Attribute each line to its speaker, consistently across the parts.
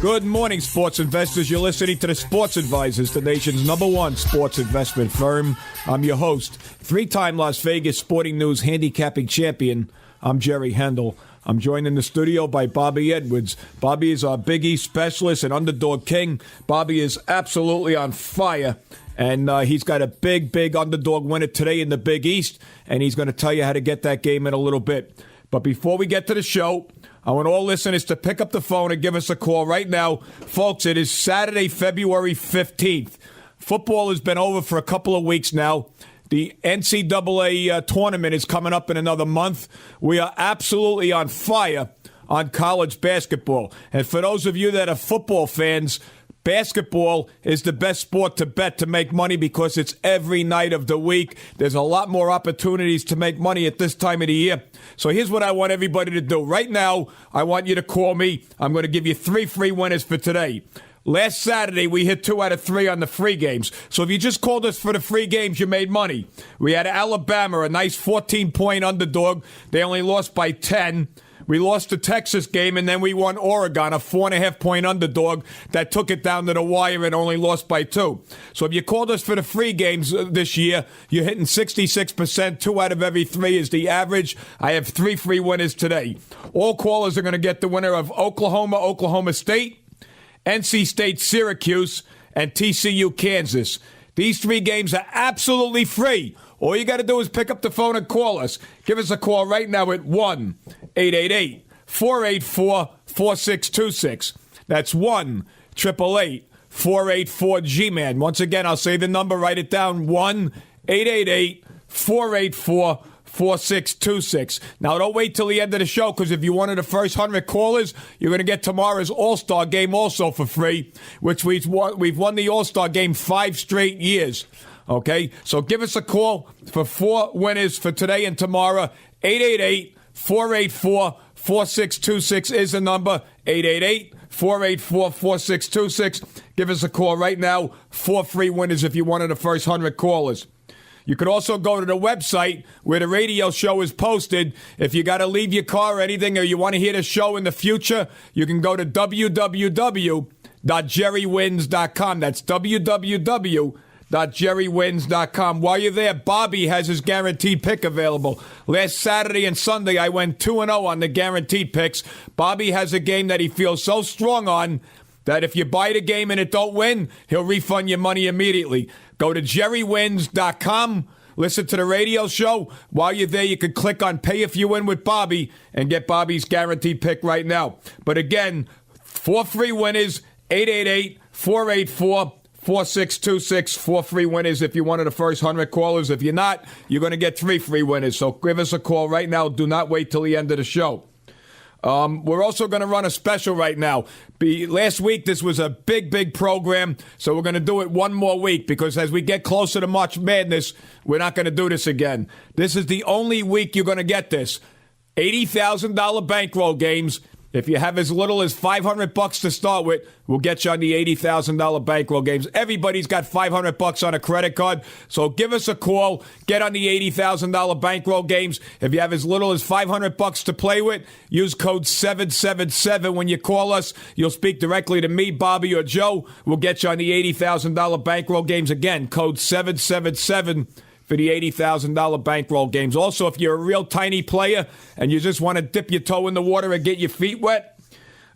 Speaker 1: Good morning, sports investors. You're listening to the Sports Advisors, the nation's #1 sports investment firm. I'm your host, three-time Las Vegas Sporting News handicapping champion. I'm Jerry Handel. I'm joined in the studio by Bobby Edwards. Bobby is our Big East specialist and underdog king. Bobby is absolutely on fire, and he's got a big underdog winner today in the Big East, and he's going to tell you how to get that game in a little bit. But before we get to the show, I want all listeners to pick up the phone and give us a call right now. Folks, it is Saturday, February 15th. Football has been over for a couple of weeks now. The NCAA tournament is coming up in another month. We are absolutely on fire on college basketball. And for those of you that are football fans, basketball is the best sport to bet to make money because it's every night of the week. There's a lot more opportunities to make money at this time of the year. So here's what I want everybody to do. Right now, I want you to call me. I'm going to give you 3 free winners for today. Last Saturday, we hit 2 out of 3 on the free games. So if you just called us for the free games, you made money. We had Alabama, a nice 14-point underdog. They only lost by 10. We lost the Texas game, and then we won Oregon, a 4.5-point underdog that took it down to the wire and only lost by 2. So if you called us for the free games this year, you're hitting 66%. 2 out of every 3 is the average. I have 3 free winners today. All callers are going to get the winner of Oklahoma, Oklahoma State, NC State, Syracuse, and TCU, Kansas. These 3 games are absolutely free. All you got to do is pick up the phone and call us. Give us a call right now at 1-888-484-4626. That's 1-888-484-G-MAN. Once again, I'll say the number. Write it down. 1-888-484-4626. Now, don't wait till the end of the show, because if you're one of the first 100 callers, you're going to get tomorrow's All-Star game also for free, which we've won the All-Star game 5 straight years. Okay, so give us a call for 4 winners for today and tomorrow. 888-484-4626 is the number. 888-484-4626. Give us a call right now. 4 free winners if you're one of the first 100 callers. You could also go to the website where the radio show is posted. If you got to leave your car or anything, or you want to hear the show in the future, you can go to www.jerrywins.com. That's www.jerrywins.com. While you're there, Bobby has his guaranteed pick available. Last Saturday and Sunday, I went 2-0 on the guaranteed picks. Bobby has a game that he feels so strong on that if you buy the game and it don't win, he'll refund your money immediately. Go to jerrywins.com. Listen to the radio show. While you're there, you can click on Pay If You Win with Bobby and get Bobby's guaranteed pick right now. But again, 4 free winners, 888-484-4626. 4 free winners if you're one of the first 100 callers. If you're not, you're going to get 3 free winners. So give us a call right now. Do not wait till the end of the show. We're also going to run a special right now. Last week, this was a big program, so we're going to do it one more week because as we get closer to March Madness, we're not going to do this again. This is the only week you're going to get this. $80,000 bankroll games. If you have as little as $500 to start with, we'll get you on the $80,000 bankroll games. Everybody's got $500 on a credit card, so give us a call. Get on the $80,000 bankroll games. If you have as little as $500 to play with, use code 777 when you call us. You'll speak directly to me, Bobby, or Joe. We'll get you on the $80,000 bankroll games. Again, code 777 for the $80,000 bankroll games. Also, if you're a real tiny player and you just want to dip your toe in the water and get your feet wet,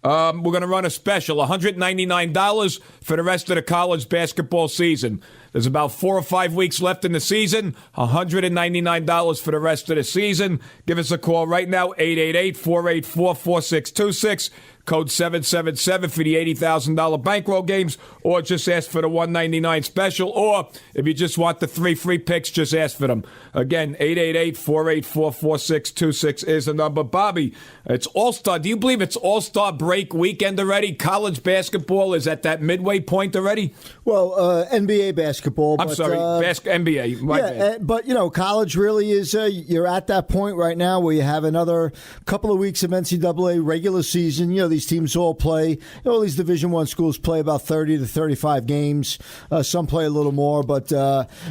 Speaker 1: we're going to run a special, $199 for the rest of the college basketball season. There's about 4 or 5 weeks left in the season, $199 for the rest of the season. Give us a call right now, 888-484-4626. Code 777 for the $80,000 bankroll games, or just ask for the $199 special, or if you just want the 3 free picks, just ask for them. Again, 888-484-4626 is the number. Bobby, it's All-Star. Do you believe it's All-Star break weekend already? College basketball is at that midway point already?
Speaker 2: Well, NBA basketball.
Speaker 1: NBA.
Speaker 2: But, college really is, you're at that point right now where you have another couple of weeks of NCAA regular season. these teams all play. All these Division I schools play about 30 to 35 games. Some play a little more, but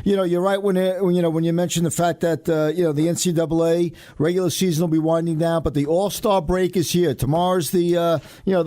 Speaker 2: you're right when you mention the fact that the NCAA regular season will be winding down, but the All-Star break is here. Tomorrow's the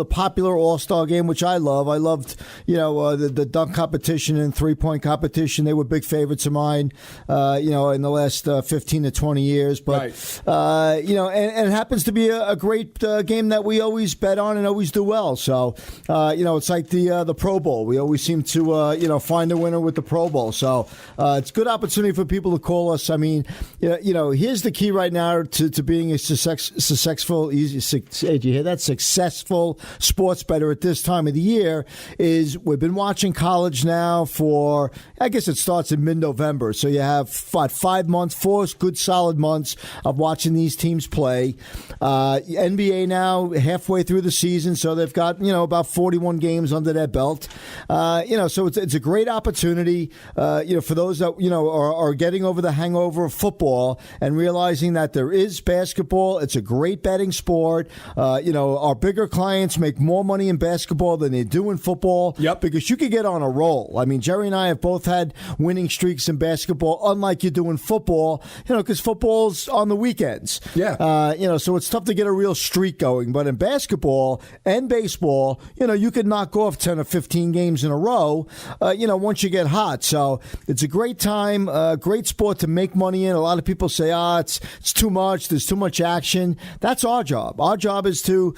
Speaker 2: popular All-Star game, which I love. I loved the dunk competition and three-point competition. They were big favorites of mine. In the last 15 to 20 years, but
Speaker 1: right.
Speaker 2: And it happens to be a great game that we always bet on and always do well. So, it's like the Pro Bowl. We always seem to, find a winner with the Pro Bowl. So, it's a good opportunity for people to call us. I mean, here's the key right now to being a successful, did you hear that? Successful sports bettor at this time of the year is we've been watching college now for, I guess it starts in mid-November. So you have 5 months, 4 good solid months of watching these teams play. NBA now halfway through the season, so they've got about 41 games under their belt. So it's a great opportunity. For those that are getting over the hangover of football and realizing that there is basketball. It's a great betting sport. Our bigger clients make more money in basketball than they do in football.
Speaker 1: Yep.
Speaker 2: Because you could get on a roll. I mean, Jerry and I have both had winning streaks in basketball, unlike you do in football. Because football's on the weekends.
Speaker 1: Yeah.
Speaker 2: So it's tough to get a real streak going. But in basketball and baseball, you could knock off 10 or 15 games in a row, once you get hot. So it's a great time, great sport to make money in. A lot of people say, it's too much. There's too much action. That's our job. Our job is to,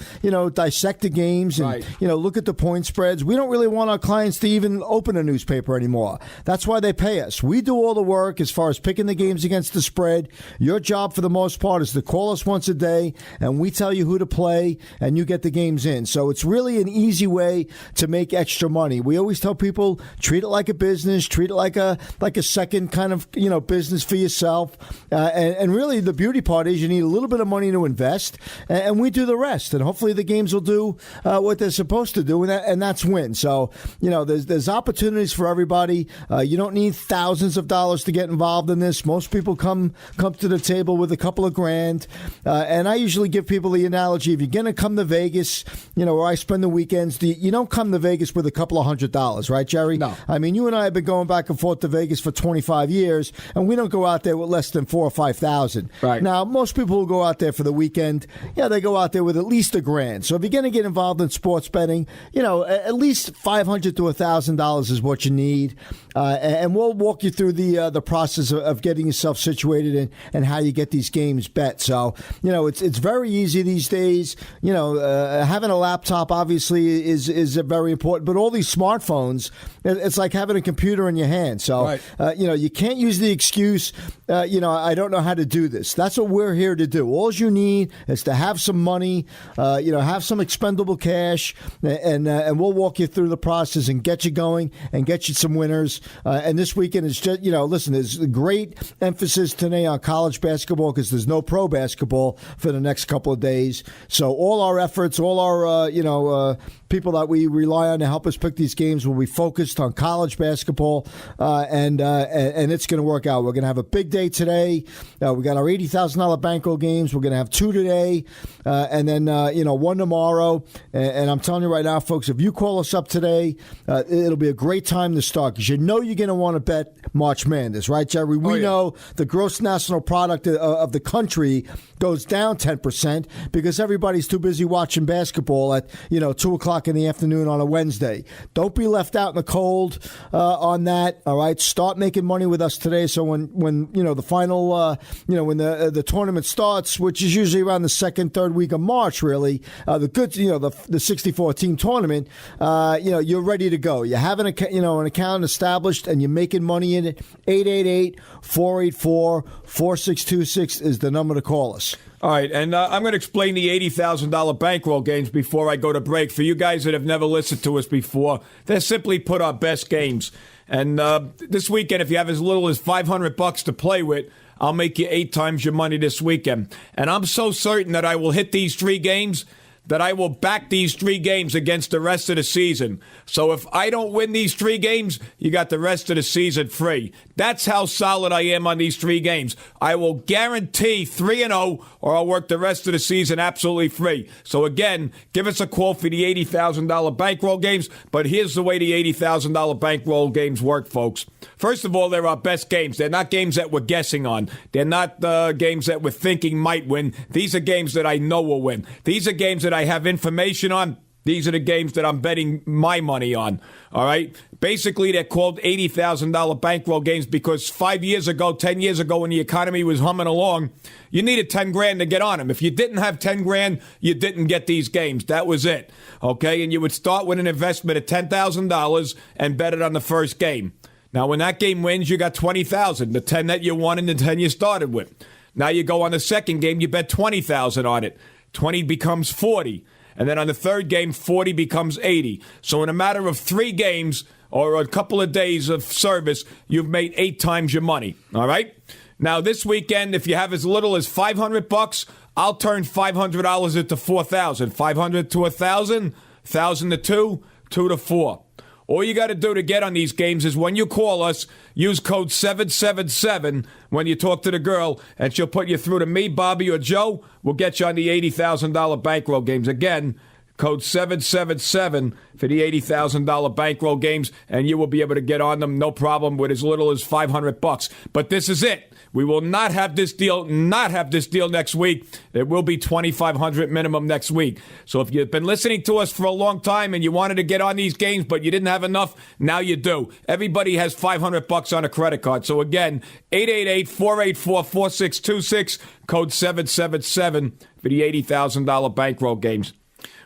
Speaker 2: dissect the games and,
Speaker 1: right.
Speaker 2: Look at the point spreads. We don't really want our clients to even open a newspaper anymore. That's why they pay us. We do all the work as far as picking the games against the spread. Your job for the most part is to call us once a day and we tell you who to play and you get the games in. So it's really an easy way to make extra money. We always tell people, treat it like a business, treat it like a second kind of, business for yourself. And really the beauty part is you need a little bit of money to invest and we do the rest. And hopefully the games will do what they're supposed to do and that's win. So, there's opportunities for everybody. You don't need thousands of dollars to get involved in this. Most people come to the table with a couple of grand. And I usually give people the analogy, if you're going to come to Vegas, where I spend the weekends, you don't come to Vegas with a couple of $100, right, Jerry?
Speaker 1: No.
Speaker 2: I mean, you and I have been going back and forth to Vegas for 25 years, and we don't go out there with less than $4,000 or $5,000.
Speaker 1: Right.
Speaker 2: Now, most people who go out there for the weekend, they go out there with at least a grand. So if you're going to get involved in sports betting, at least $500 to $1,000 is what you need. And we'll walk you through the process of getting yourself situated and how you get these games bet. So, it's very easy these days. Having a laptop obviously is very important, but all these smartphones, it's like having a computer in your hand. So,
Speaker 1: right.
Speaker 2: You can't use the excuse, I don't know how to do this. That's what we're here to do. All you need is to have some money, have some expendable cash, and we'll walk you through the process and get you going and get you some winners. And this weekend is just, listen, there's a great emphasis today on college basketball because there's no pro basketball for the next couple of days. So all our efforts, all our, people that we rely on to help us pick these games will be focused on college basketball, and it's going to work out. We're going to have a big day today. We got our $80,000 bankroll games. We're going to have 2 today, and then 1 tomorrow. And I'm telling you right now, folks, if you call us up today, it'll be a great time to start because you're going to want to bet March Madness, right, Jerry? We know the gross national product of the country goes down 10% because everybody's too busy watching basketball at 2 o'clock in the afternoon on a Wednesday. Don't be left out in the cold on that. All right, start making money with us today. So when the final when the tournament starts, which is usually around the second, third week of March, really the 64 team tournament, you're ready to go. You have an account established and you're making money in it. 888-484-4626 is the number to call us.
Speaker 1: All right, and I'm going to explain the $80,000 bankroll games before I go to break. For you guys that have never listened to us before, they're simply put our best games. And this weekend, if you have as little as $500 to play with, I'll make you 8 times your money this weekend. And I'm so certain that I will hit these 3 games that I will back these 3 games against the rest of the season. So if I don't win these 3 games, you got the rest of the season free. That's how solid I am on these 3 games. I will guarantee 3-0, or I'll work the rest of the season absolutely free. So again, give us a call for the $80,000 bankroll games. But here's the way the $80,000 bankroll games work, folks. First of all, they're our best games. They're not games that we're guessing on. They're not games that we're thinking might win. These are games that I know will win. These are games that I have information on. These are the games that I'm betting my money on. All right? Basically, they're called $80,000 bankroll games because 5 years ago, 10 years ago, when the economy was humming along, you needed 10 grand to get on them. If you didn't have 10 grand, you didn't get these games. That was it. Okay? And you would start with an investment of $10,000 and bet it on the first game. Now, when that game wins, you got $20,000, the 10 that you won and the 10 you started with. Now you go on the second game, you bet $20,000 on it. 20 becomes 40. And then on the third game, 40 becomes 80. So in a matter of 3 games or a couple of days of service, you've made 8 times your money. All right? Now this weekend, if you have as little as $500, I'll turn $500 into $4,000. 500 to 1,000, 1,000 to 2, 2 to 4. All you got to do to get on these games is when you call us, use code 777 when you talk to the girl, and she'll put you through to me, Bobby, or Joe. We'll get you on the $80,000 bankroll games. Again, code 777 for the $80,000 bankroll games, and you will be able to get on them, no problem, with as little as $500. But this is it. We will not have this deal next week. It will be $2,500 minimum next week. So if you've been listening to us for a long time and you wanted to get on these games but you didn't have enough, now you do. Everybody has $500 on a credit card. So again, 888-484-4626, code 777 for the $80,000 bankroll games.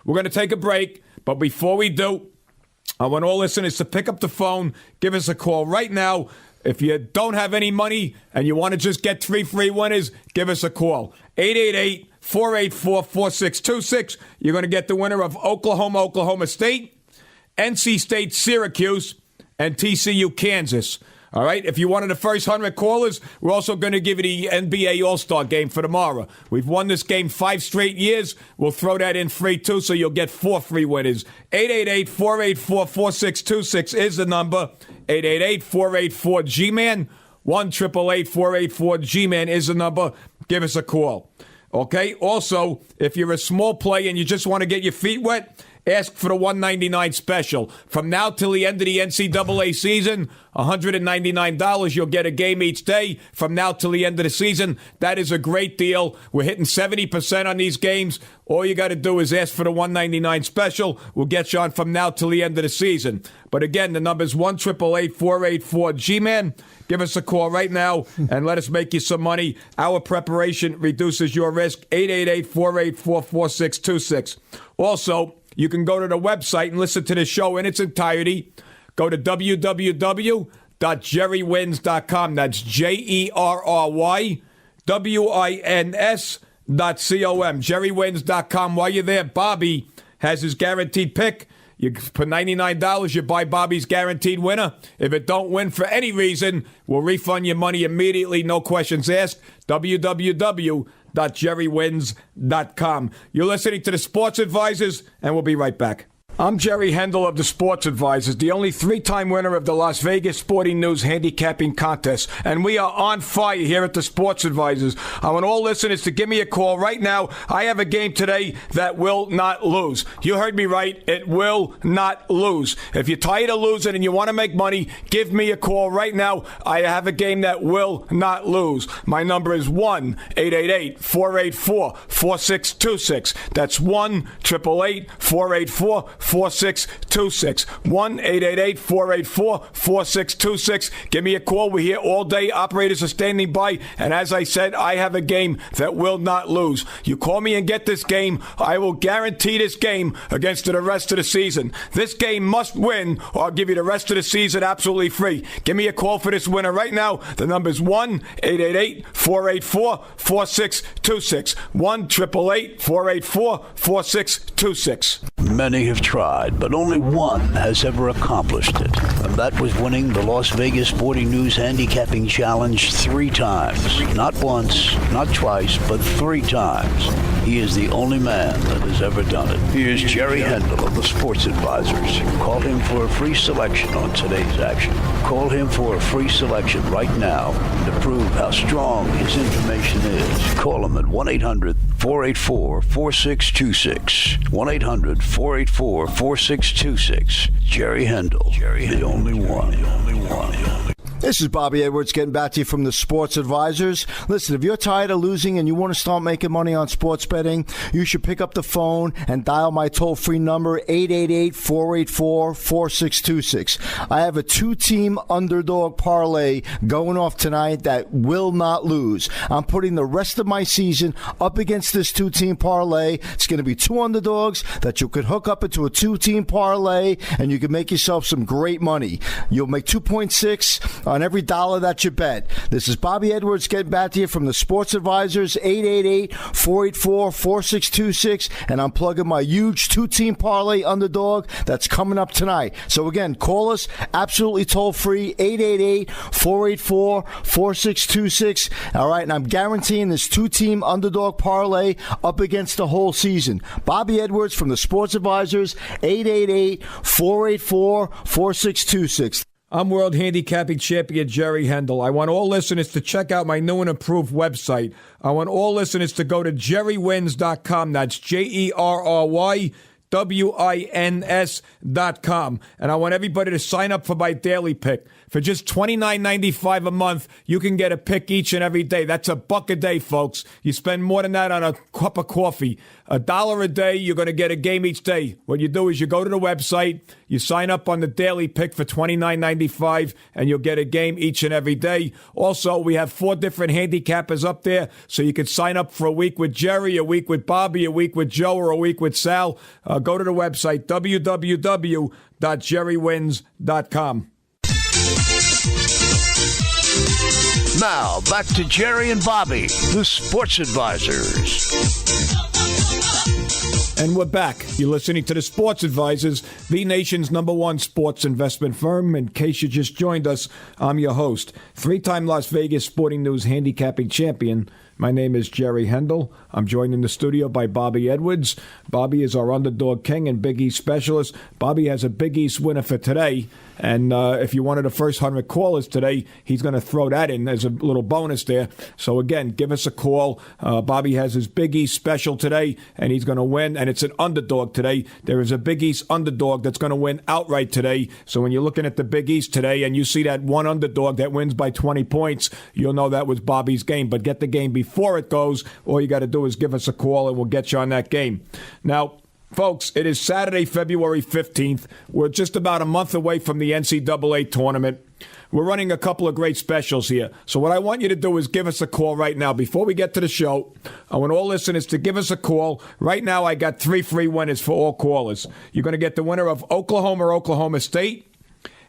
Speaker 1: We're going to take a break, but before we do, I want all listeners to pick up the phone, give us a call right now. If you don't have any money and you want to just get 3 free winners, give us a call. 888-484-4626. You're going to get the winner of Oklahoma State, NC State, Syracuse, and TCU, Kansas. All right, if you're one of the first 100 callers, we're also going to give you the NBA All-Star game for tomorrow. We've won this game 5 straight years. We'll throw that in free, too, so you'll get 4 free winners. 888-484-4626 is the number. 888-484-G-MAN. 1-888-484-G-MAN is the number. Give us a call. Okay? Also, if you're a small player and you just want to get your feet wet, ask for the $199 special. From now till the end of the NCAA season, $199. You'll get a game each day from now till the end of the season. That is a great deal. We're hitting 70% on these games. All you got to do is ask for the $199 special. We'll get you on from now till the end of the season. But again, the number is 1-888-484-G-MAN. Give us a call right now and let us make you some money. Our preparation reduces your risk. 888-484-4626. Also, you can go to the website and listen to the show in its entirety. Go to www.jerrywins.com. That's JERRYWINS.com. JerryWins.com. While you're there, Bobby has his guaranteed pick. You put $99, you buy Bobby's guaranteed winner. If it don't win for any reason, we'll refund your money immediately, no questions asked. www.jerrywins.com. You're listening to the Sports Advisors, and we'll be right back. I'm Jerry Hendel of the Sports Advisors, the only 3-time winner of the Las Vegas Sporting News Handicapping Contest. And we are on fire here at the Sports Advisors. I want all listeners to give me a call right now. I have a game today that will not lose. You heard me right. It will not lose. If you're tired of losing and you want to make money, give me a call right now. I have a game that will not lose. My number is 1-888-484-4626. That's 1-888-484-4626. 1-888-484-4626. Give me a call. We're here all day. Operators are standing by. And as I said, I have a game that will not lose. You call me and get this game, I will guarantee this game against the rest of the season. This game must win, or I'll give you the rest of the season absolutely free. Give me a call for this winner right now. The number is 1-888-484-4626. 1-888-484-4626.
Speaker 3: Many have tried, but only one has ever accomplished it. And that was winning the Las Vegas Sporting News Handicapping Challenge 3 times. Not once, not twice, but 3 times. He is the only man that has ever done it. Here's Jerry Handel of the Sports Advisors. Call him for a free selection on today's action. Call him for a free selection right now to prove how strong his information is. Call him at 1-800-484-4626. 1-800-484-4626. Jerry Handel, the only one.
Speaker 2: This is Bobby Edwards getting back to you from the Sports Advisors. Listen, if you're tired of losing and you want to start making money on sports betting, you should pick up the phone and dial my toll-free number, 888-484-4626. I have a 2-team underdog parlay going off tonight that will not lose. I'm putting the rest of my season up against this 2-team parlay. It's going to be 2 underdogs that you could hook up into a 2-team parlay, and you can make yourself some great money. You'll make 2.6 on every dollar that you bet. This is Bobby Edwards getting back to you from the Sports Advisors, 888-484-4626, and I'm plugging my huge 2-team parlay underdog that's coming up tonight. So again, call us absolutely toll-free, 888-484-4626. All right, and I'm guaranteeing this 2-team underdog parlay up against the whole season. Bobby Edwards from the Sports Advisors, 888-484-4626.
Speaker 1: I'm World Handicapping Champion Jerry Handel. I want all listeners to check out my new and improved website. I want all listeners to go to jerrywins.com. That's JERRYWINS.com. And I want everybody to sign up for my daily pick. For just $29.95 a month, you can get a pick each and every day. That's $1 a day, folks. You spend more than that on a cup of coffee. $1 a day, you're going to get a game each day. What you do is you go to the website, you sign up on the daily pick for $29.95, and you'll get a game each and every day. Also, we have 4 different handicappers up there, so you can sign up for a week with Jerry, a week with Bobby, a week with Joe, or a week with Sal. Go to the website, www.jerrywins.com.
Speaker 3: Now, back to Jerry and Bobby, the Sports Advisors.
Speaker 1: And we're back. You're listening to the Sports Advisors, the nation's #1 sports investment firm. In case you just joined us, I'm your host, 3-time Las Vegas Sporting News handicapping champion. My name is Jerry Handel. I'm joined in the studio by Bobby Edwards. Bobby is our underdog king and Big East specialist. Bobby has a Big East winner for today. And if you wanted the first 100 callers today, he's going to throw that in as a little bonus there. So, again, give us a call. Bobby has his Big East special today, and he's going to win. And it's an underdog today. There is a Big East underdog that's going to win outright today. So when you're looking at the Big East today and you see that one underdog that wins by 20 points, you'll know that was Bobby's game. But get the game before it goes. All you got to do is give us a call, and we'll get you on that game. Now, folks, it is Saturday, February 15th. We're just about a month away from the NCAA tournament. We're running a couple of great specials here. So what I want you to do is give us a call right now. Before we get to the show, I want all listeners to give us a call. Right now, I got 3 free winners for all callers. You're going to get the winner of Oklahoma or Oklahoma State,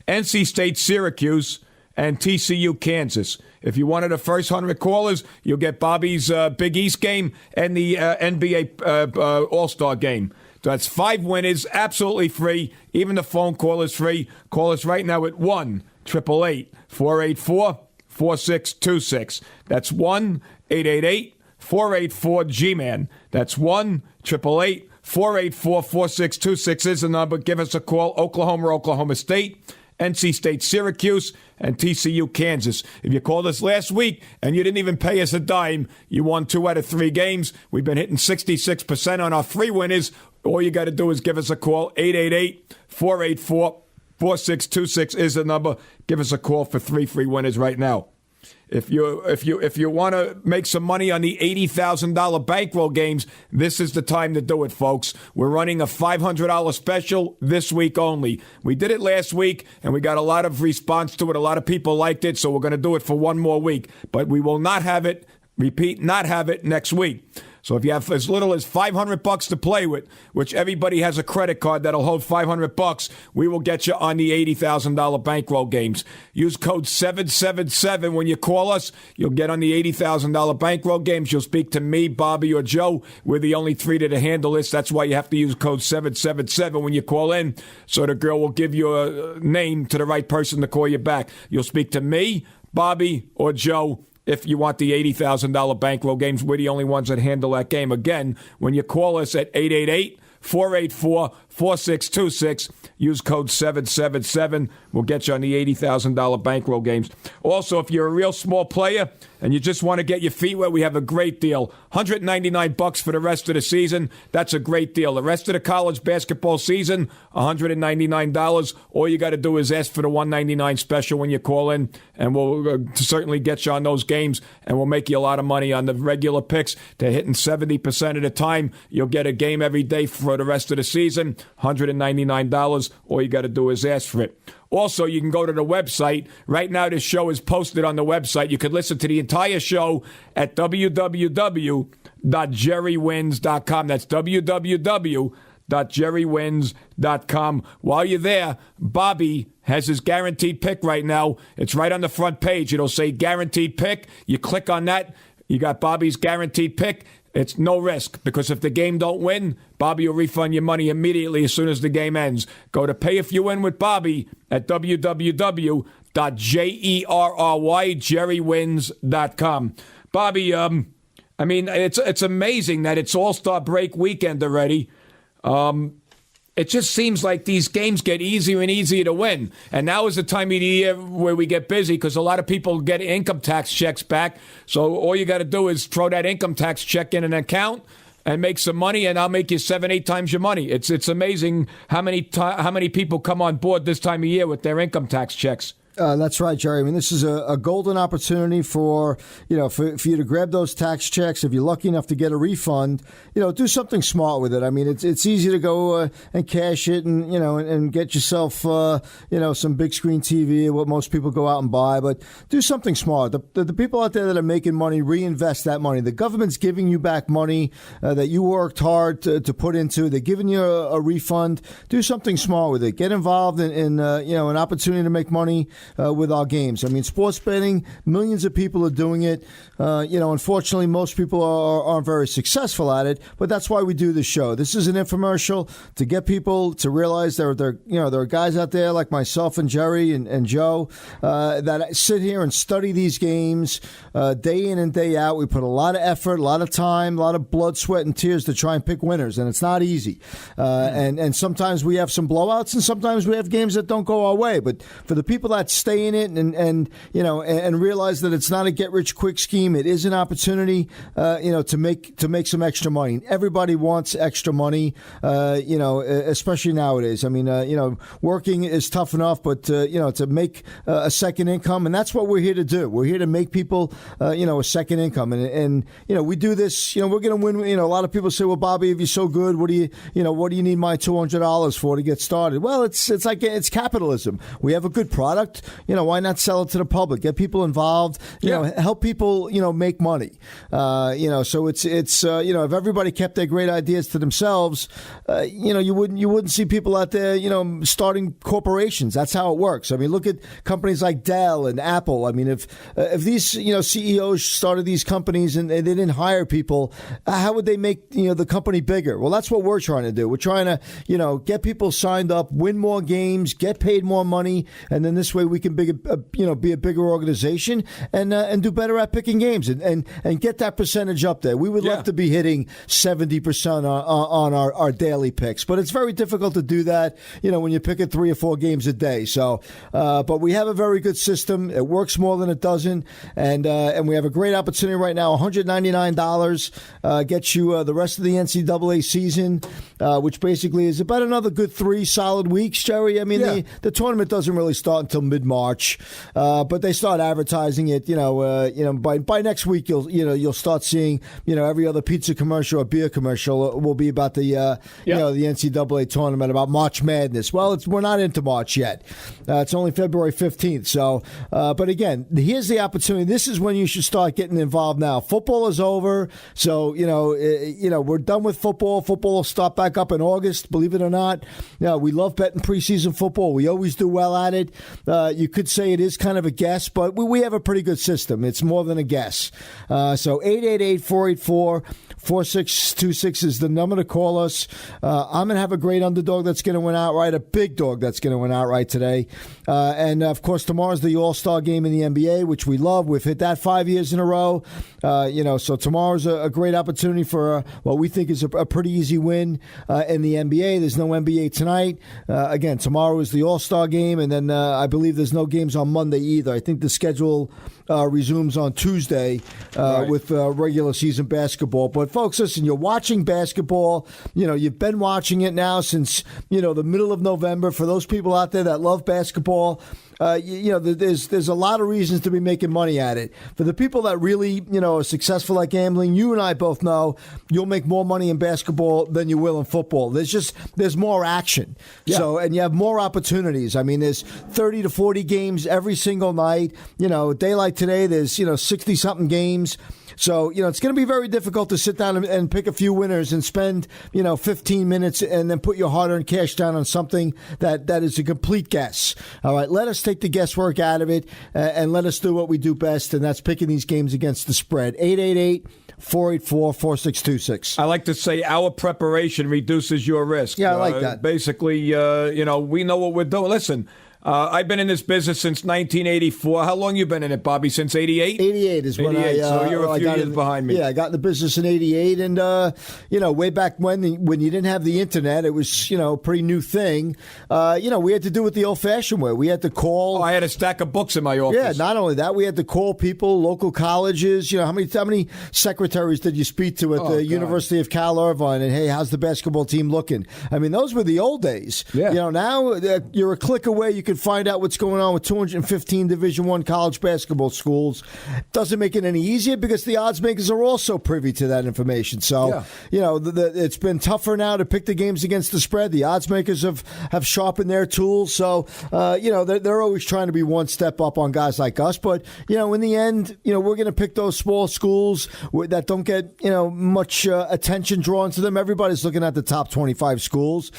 Speaker 1: NC State Syracuse, and TCU Kansas. If you wanted the first 100 callers, you'll get Bobby's Big East game and the NBA All-Star game. That's 5 winners, absolutely free. Even the phone call is free. Call us right now at 1-888-484-4626. That's 1-888-484-G-MAN. That's 1-888-484-4626 is the number. Give us a call. Oklahoma or Oklahoma State, NC State Syracuse, and TCU Kansas. If you called us last week and you didn't even pay us a dime, you won 2 out of 3 games. We've been hitting 66% on our free winners. All you got to do is give us a call. 888-484-4626 is the number. Give us a call for 3 free winners right now. If you want to make some money on the $80,000 bankroll games, this is the time to do it, folks. We're running a $500 special this week only. We did it last week, and we got a lot of response to it. A lot of people liked it, so we're going to do it for 1 more week. But we will not have it, repeat, not have it next week. So if you have as little as $500 to play with, which everybody has a credit card that'll hold $500, we will get you on the $80,000 bankroll games. Use code 777 when you call us. You'll get on the $80,000 bankroll games. You'll speak to me, Bobby, or Joe. We're the only three to handle this. That's why you have to use code 777 when you call in, so the girl will give you a name to the right person to call you back. You'll speak to me, Bobby, or Joe. If you want the $80,000 bankroll games, we're the only ones that handle that game. Again, when you call us at 888-484-4626, use code 777. We'll get you on the $80,000 bankroll games. Also, if you're a real small player and you just want to get your feet wet, we have a great deal. $199 for the rest of the season. That's a great deal. The rest of the college basketball season, $199. All you got to do is ask for the $199 special when you call in, and we'll certainly get you on those games, and we'll make you a lot of money on the regular picks. They're hitting 70% of the time. You'll get a game every day for the rest of the season, $199. All you got to do is ask for it. Also, you can go to the website. Right now, this show is posted on the website. You could listen to the entire show at www.jerrywins.com. That's www.jerrywins.com. While you're there, Bobby has his guaranteed pick right now. It's right on the front page. It'll say guaranteed pick. You click on that. You got Bobby's guaranteed pick. It's no risk, because if the game don't win, Bobby will refund your money immediately as soon as the game ends. Go to Pay If You Win with Bobby at www.jerrywins.com. Bobby, I mean, it's amazing that it's All-Star break weekend already. It just seems like these games get easier and easier to win. And now is the time of the year where we get busy, because a lot of people get income tax checks back. So all you got to do is throw that income tax check in an account and make some money, and I'll make you 7-8 times your money. It's amazing how many people come on board this time of year with their income tax checks.
Speaker 2: That's right, Jerry. I mean, this is a golden opportunity for you to grab those tax checks. If you're lucky enough to get a refund, do something smart with it. I mean, it's easy to go and cash it and get yourself some big screen TV, what most people go out and buy. But do something smart. The people out there that are making money, reinvest that money. The government's giving you back money that you worked hard to put into. They're giving you a refund. Do something smart with it. Get involved in an opportunity to make money with our games. I mean, sports betting, millions of people are doing it. Unfortunately, most people aren't very successful at it, but that's why we do this show. This is an infomercial to get people to realize there are guys out there like myself and Jerry and Joe that sit here and study these games day in and day out. We put a lot of effort, a lot of time, a lot of blood, sweat, and tears to try and pick winners, and it's not easy. And sometimes we have some blowouts, and sometimes we have games that don't go our way. But for the people that stay in it and realize that it's not a get rich quick scheme, it is an opportunity to make some extra money. Everybody wants extra money, especially nowadays. I mean, working is tough enough, but to make a second income, and that's what we're here to do. We're here to make people a second income, and we do this. We're going to win. A lot of people say, "Well, Bobby, if you're so good, what do you need my $200 for to get started?" Well, it's capitalism. We have a good product. Why not sell it to the public? Get people involved. Help people. Make money. So it's if everybody kept their great ideas to themselves, you wouldn't see people out there, starting corporations. That's how it works. I mean, look at companies like Dell and Apple. I mean, if these CEOs started these companies and they didn't hire people, how would they make the company bigger? Well, that's what we're trying to do. We're trying to get people signed up, win more games, get paid more money, and then this way we can be a bigger organization and do better at picking games and get that percentage up there. We would love to be hitting 70% on our daily picks, but it's very difficult to do that when you're picking 3 or 4 games a day. So but we have a very good system. It works more than it doesn't, and we have a great opportunity right now. $199 gets you the rest of the NCAA season, which basically is about another good 3 solid weeks, Jerry. I mean, the tournament doesn't really start until mid-March, but they start advertising it. By next week you'll start seeing every other pizza commercial or beer commercial will be about the the NCAA tournament, about March Madness. Well, we're not into March yet. It's only February 15th. So, but again, here's the opportunity. This is when you should start getting involved now. Football is over, so we're done with football. Football will start back up in August. Believe it or not, we love betting preseason football. We always do well at it. You could say it is kind of a guess, but we have a pretty good system. It's more than a guess. So 888-484-4626 is the number to call us. I'm going to have a great underdog that's going to win outright, a big dog that's going to win outright today. And, of course, tomorrow's the All-Star game in the NBA, which we love. We've hit that 5 years in a row. So tomorrow's a great opportunity for what we think is a pretty easy win in the NBA. There's no NBA tonight. Again, tomorrow is the All-Star game, and then I believe there's no games on Monday either. I think the schedule resumes on Tuesday with regular season basketball. But, folks, listen, you're watching basketball. You've been watching it now since, the middle of November. For those people out there that love basketball, there's a lot of reasons to be making money at it. For the people that really, are successful at gambling, you and I both know you'll make more money in basketball than you will in football. There's more action. Yeah. So, and you have more opportunities. I mean, there's 30 to 40 games every single night. A day like today, there's, 60-something games. So, it's going to be very difficult to sit down and pick a few winners and spend, 15 minutes and then put your hard-earned cash down on something that is a complete guess. All right, let us take the guesswork out of it and let us do what we do best, and that's picking these games against the spread. 888-484-4626.
Speaker 1: I like to say our preparation reduces your risk.
Speaker 2: Yeah, I like that.
Speaker 1: Basically, we know what we're doing. Listen, I've been in this business since 1984. How long you been in it, Bobby? Since 88?
Speaker 2: 88 is when I...
Speaker 1: so you're a few years behind me.
Speaker 2: Yeah, I got in the business in 88. And, way back when you didn't have the Internet, it was, a pretty new thing. We had to do it the old-fashioned way. We had to call...
Speaker 1: Oh, I had a stack of books in my office.
Speaker 2: Yeah, not only that, we had to call people, local colleges. How many secretaries did you speak to at the University of Cal Irvine? And, hey, how's the basketball team looking? I mean, those were the old days.
Speaker 1: Yeah.
Speaker 2: Now you're a click away. You can find out what's going on with 215 Division I college basketball schools. Doesn't make it any easier because the odds makers are also privy to that information. So, it's been tougher now to pick the games against the spread. The odds makers have sharpened their tools. So, they're always trying to be one step up on guys like us. But, in the end, we're going to pick those small schools that don't get, much attention drawn to them. Everybody's looking at the top 25 schools.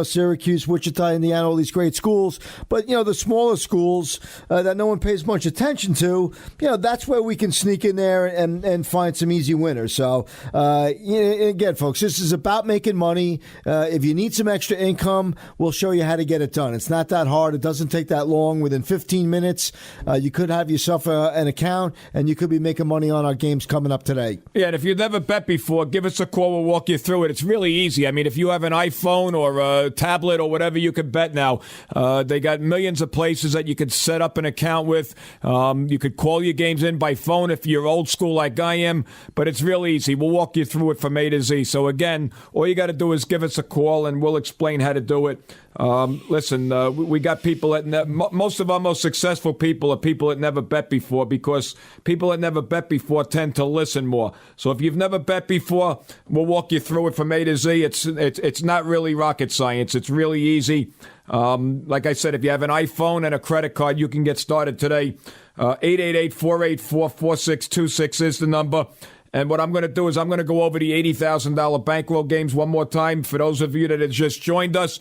Speaker 2: Syracuse, Wichita, Indiana, all these great schools. But, the smaller schools that no one pays much attention to, that's where we can sneak in there and find some easy winners. So, again, folks, this is about making money. If you need some extra income, we'll show you how to get it done. It's not that hard. It doesn't take that long. Within 15 minutes, you could have yourself an account, and you could be making money on our games coming up today.
Speaker 1: Yeah, and if you've never bet before, give us a call. We'll walk you through it. It's really easy. I mean, if you have an iPhone or a tablet or whatever, you can bet now. They got millions of places that you could set up an account with. You could call your games in by phone if you're old school like I am, but it's real easy. We'll walk you through it from A to Z. So again, all you got to do is give us a call and we'll explain how to do it. Listen, we got people that most of our most successful people are people that never bet before, because people that never bet before tend to listen more. So if you've never bet before, we'll walk you through it from A to Z. It's not really rocket science. It's really easy. Like I said, if you have an iPhone and a credit card, you can get started today. 888-484-4626 is the number. And what I'm going to do is I'm going to go over the $80,000 bankroll games one more time for those of you that have just joined us.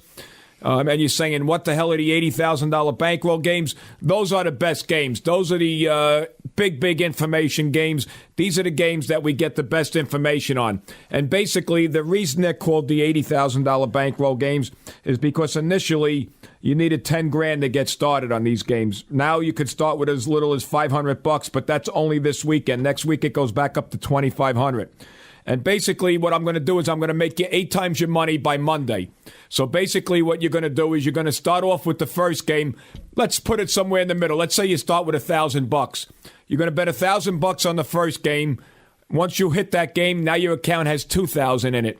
Speaker 1: And you're saying, what the hell are the $80,000 bankroll games? Those are the best games. Those are the big information games. These are the games that we get the best information on. And basically, the reason they're called the $80,000 bankroll games is because initially you needed $10,000 to get started on these games. Now you could start with as little as $500, but that's only this weekend. Next week it goes back up to $2,500. And basically what I'm going to do is I'm going to make you 8 times your money by Monday. So basically what you're going to do is you're going to start off with the first game. Let's put it somewhere in the middle. Let's say you start with $1,000. You're going to bet $1,000 on the first game. Once you hit that game, now your account has $2,000 in it.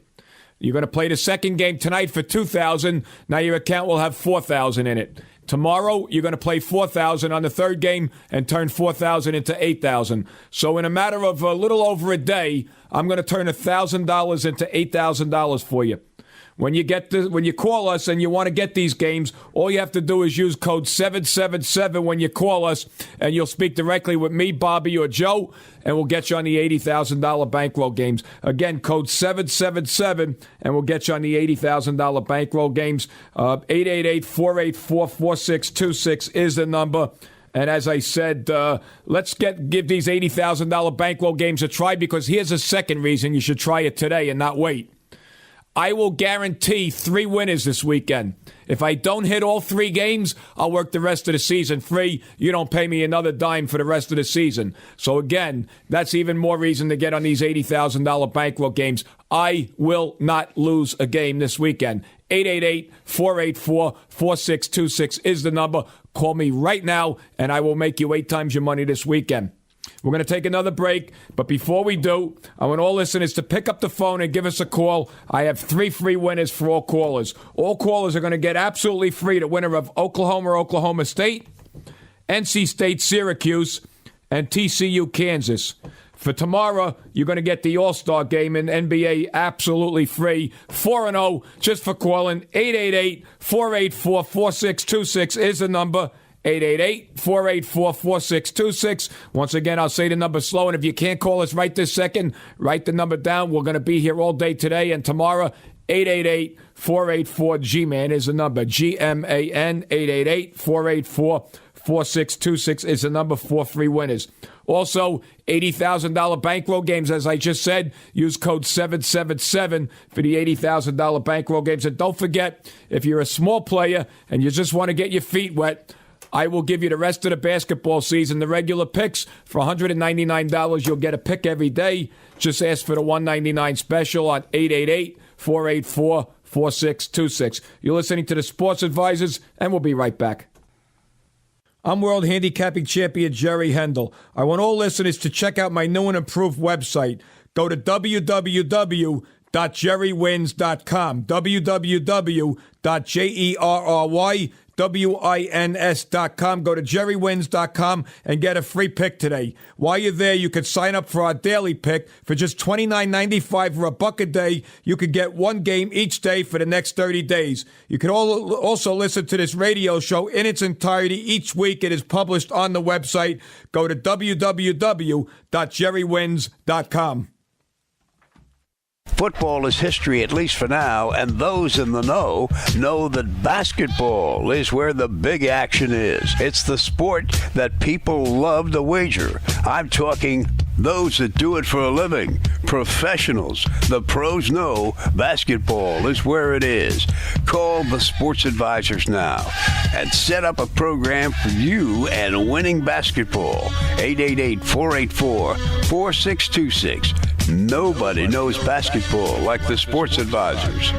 Speaker 1: You're going to play the second game tonight for $2,000. Now your account will have $4,000 in it. Tomorrow, you're going to play 4,000 on the third game and turn 4,000 into 8,000. So in a matter of a little over a day, I'm going to turn $1,000 into $8,000 for you. When you call us and you want to get these games, all you have to do is use code 777 when you call us, and you'll speak directly with me, Bobby, or Joe, and we'll get you on the $80,000 bankroll games. Again, code 777, and we'll get you on the $80,000 bankroll games. 888-484-4626 is the number. And as I said, let's give these $80,000 bankroll games a try, because here's a second reason you should try it today and not wait. I will guarantee 3 winners this weekend. If I don't hit all 3 games, I'll work the rest of the season free. You don't pay me another dime for the rest of the season. So again, that's even more reason to get on these $80,000 bankroll games. I will not lose a game this weekend. 888-484-4626 is the number. Call me right now, and I will make you 8 times your money this weekend. We're going to take another break, but before we do, I want all listeners to pick up the phone and give us a call. I have 3 free winners for all callers. All callers are going to get absolutely free the winner of Oklahoma State, NC State Syracuse, and TCU Kansas. For tomorrow, you're going to get the All-Star game in NBA absolutely free. 4-0 just for calling. 888-484-4626 is the number. 888-484-4626. Once again, I'll say the number slow, and if you can't call us right this second, write the number down. We're going to be here all day today and tomorrow. 888-484-G-MAN is the number. G-M-A-N. 888-484-4626 is the number for free winners. Also, $80,000 bankroll games, as I just said. Use code 777 for the $80,000 bankroll games. And don't forget, if you're a small player and you just want to get your feet wet, I will give you the rest of the basketball season, the regular picks. For $199, you'll get a pick every day. Just ask for the $199 special on 888-484-4626. You're listening to the Sports Advisors, and we'll be right back. I'm World Handicapping Champion Jerry Hendel. I want all listeners to check out my new and improved website. Go to www.jerrywins.com, www.jerrywins.com. Go to jerrywins.com and get a free pick today. While you're there, you can sign up for our daily pick. For just $29.95 for $1 a day, you could get 1 game each day for the next 30 days. You can also listen to this radio show in its entirety each week. It is published on the website. Go to www.jerrywins.com.
Speaker 3: Football is history, at least for now, and those in the know that basketball is where the big action is. It's the sport that people love to wager. I'm talking those that do it for a living, professionals. The pros know basketball is where it is. Call the Sports Advisors now and set up a program for you and winning basketball. 888-484-4626. Nobody knows basketball like the Sports Advisors.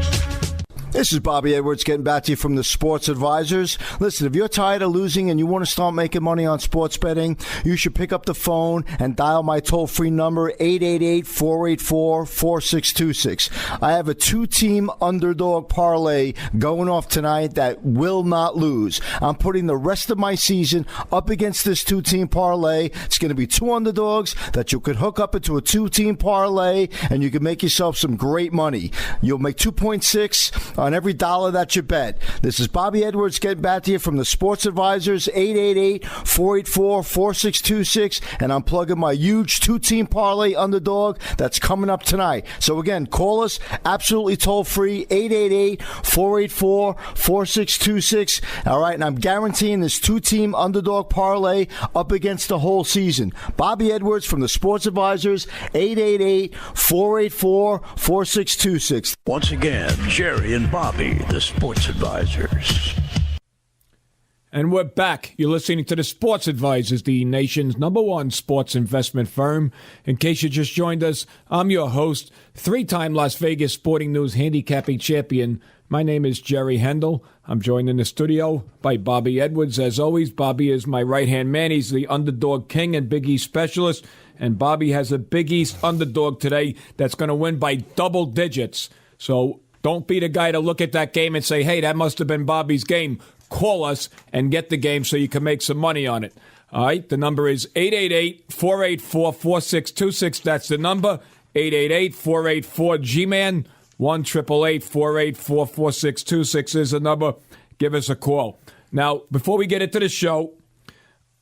Speaker 2: This is Bobby Edwards getting back to you from the Sports Advisors. Listen, if you're tired of losing and you want to start making money on sports betting, you should pick up the phone and dial my toll-free number, 888-484-4626. I have a 2-team underdog parlay going off tonight that will not lose. I'm putting the rest of my season up against this 2-team parlay. It's going to be 2 underdogs that you could hook up into a 2-team parlay, and you can make yourself some great money. You'll make 2.6 on every dollar that you bet. This is Bobby Edwards getting back to you from the Sports Advisors, 888-484-4626, and I'm plugging my huge 2-team parlay underdog that's coming up tonight. So again, call us absolutely toll-free, 888-484-4626. All right, and I'm guaranteeing this 2-team underdog parlay up against the whole season. Bobby Edwards from the Sports Advisors, 888-484-4626.
Speaker 3: Once again, Jerry and Bobby, the Sports Advisors.
Speaker 1: And we're back. You're listening to the Sports Advisors, the nation's #1 sports investment firm. In case you just joined us, I'm your host, 3-time Las Vegas Sporting News handicapping champion. My name is Jerry Hendel. I'm joined in the studio by Bobby Edwards. As always, Bobby is my right-hand man. He's the underdog king and Big East specialist. And Bobby has a Big East underdog today that's going to win by double digits. So don't be the guy to look at that game and say, hey, that must have been Bobby's game. call us and get the game so you can make some money on it. All right, the number is 888-484-4626. That's the number, 888-484-G-MAN, 1-888-484-4626 is the number. Give us a call. Now, before we get into the show,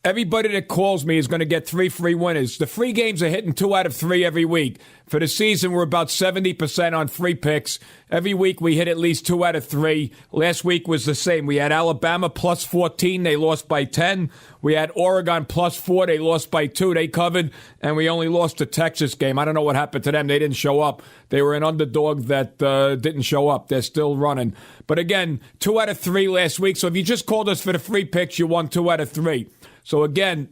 Speaker 1: everybody that calls me is going to get 3 free winners. The free games are hitting 2 out of 3 every week. For the season, we're about 70% on free picks. Every week, we hit at least 2 out of 3. Last week was the same. We had Alabama plus 14. They lost by 10. We had Oregon plus 4. They lost by 2. They covered. And we only lost the Texas game. I don't know what happened to them. They didn't show up. They were an underdog that didn't show up. They're still running. But again, 2 out of 3 last week. So if you just called us for the free picks, you won 2 out of 3. So again,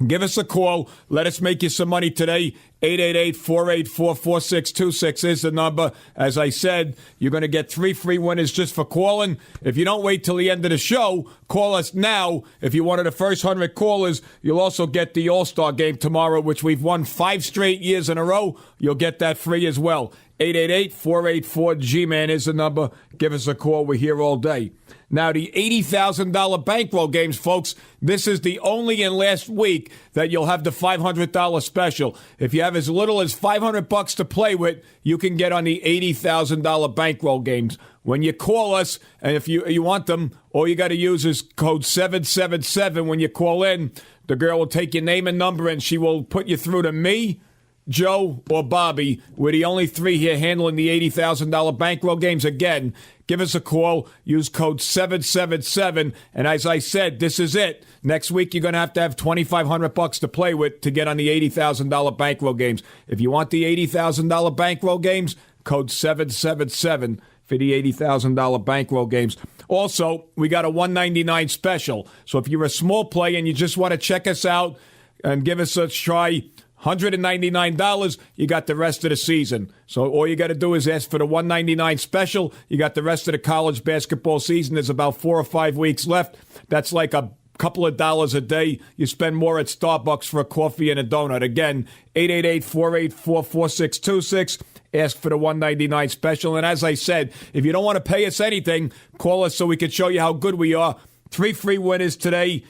Speaker 1: give us a call. Let us make you some money today. 888-484-4626 is the number. As I said, you're going to get 3 free winners just for calling. If you don't wait till the end of the show, call us now. If you're one of the first 100 callers, you'll also get the All-Star game tomorrow, which we've won 5 straight years in a row. You'll get that free as well. 888-484-G-MAN is the number. Give us a call. We're here all day. Now, the $80,000 bankroll games, folks, this is the only and last week that you'll have the $500 special. If you have as little as $500 to play with, you can get on the $80,000 bankroll games. When you call us, and if you want them, all you got to use is code 777 when you call in. The girl will take your name and number, and she will put you through to me, Joe, or Bobby. We're the only 3 here handling the $80,000 bankroll games. Again, give us a call. Use code 777. And as I said, this is it. Next week, you're going to have $2,500 to play with to get on the $80,000 bankroll games. If you want the $80,000 bankroll games, code 777 for the $80,000 bankroll games. Also, we got a $199 special. So if you're a small player and you just want to check us out and give us a try, $199, you got the rest of the season. So all you got to do is ask for the $199 special. You got the rest of the college basketball season. There's about 4 or 5 weeks left. That's like a couple of dollars a day. You spend more at Starbucks for a coffee and a donut. Again, 888-484-4626. Ask for the $199 special. And as I said, if you don't want to pay us anything, call us so we can show you how good we are. 3 free winners today.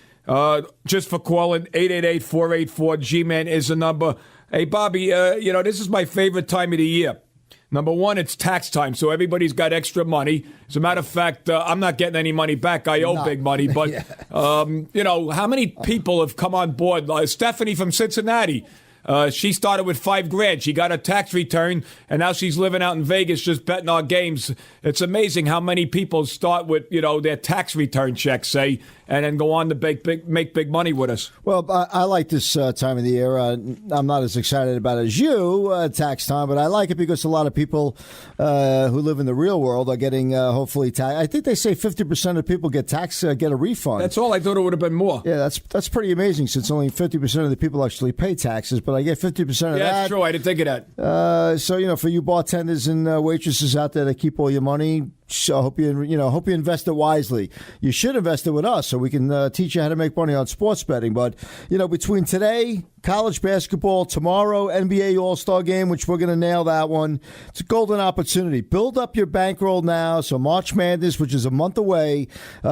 Speaker 1: Just for calling, 888-484-G-MAN is the number. Hey, Bobby, this is my favorite time of the year. Number one, it's tax time, so everybody's got extra money. As a matter of fact, I'm not getting any money back. I owe big money. But,
Speaker 2: Yeah.
Speaker 1: How many people have come on board? Stephanie from Cincinnati. She started with $5,000. She got a tax return, and now she's living out in Vegas just betting our games. It's amazing how many people start with, their tax return checks, say, and then go on to make big money with us.
Speaker 2: Well, I like this time of the year. I'm not as excited about it as you, tax time, but I like it because a lot of people who live in the real world are getting hopefully tax. I think they say 50% of people get a refund.
Speaker 1: That's all. I thought it would have been more.
Speaker 2: Yeah, that's pretty amazing since only 50% of the people actually pay taxes, but I get 50% of that.
Speaker 1: Yeah, that's true. I didn't think of that.
Speaker 2: So, for you bartenders and waitresses out there that keep all your money, so I hope you invest it wisely. You should invest it with us so we can teach you how to make money on sports betting. But, between today, college basketball, tomorrow, NBA All-Star game, which we're going to nail that one, it's a golden opportunity. Build up your bankroll now. So March Madness, which is a month away,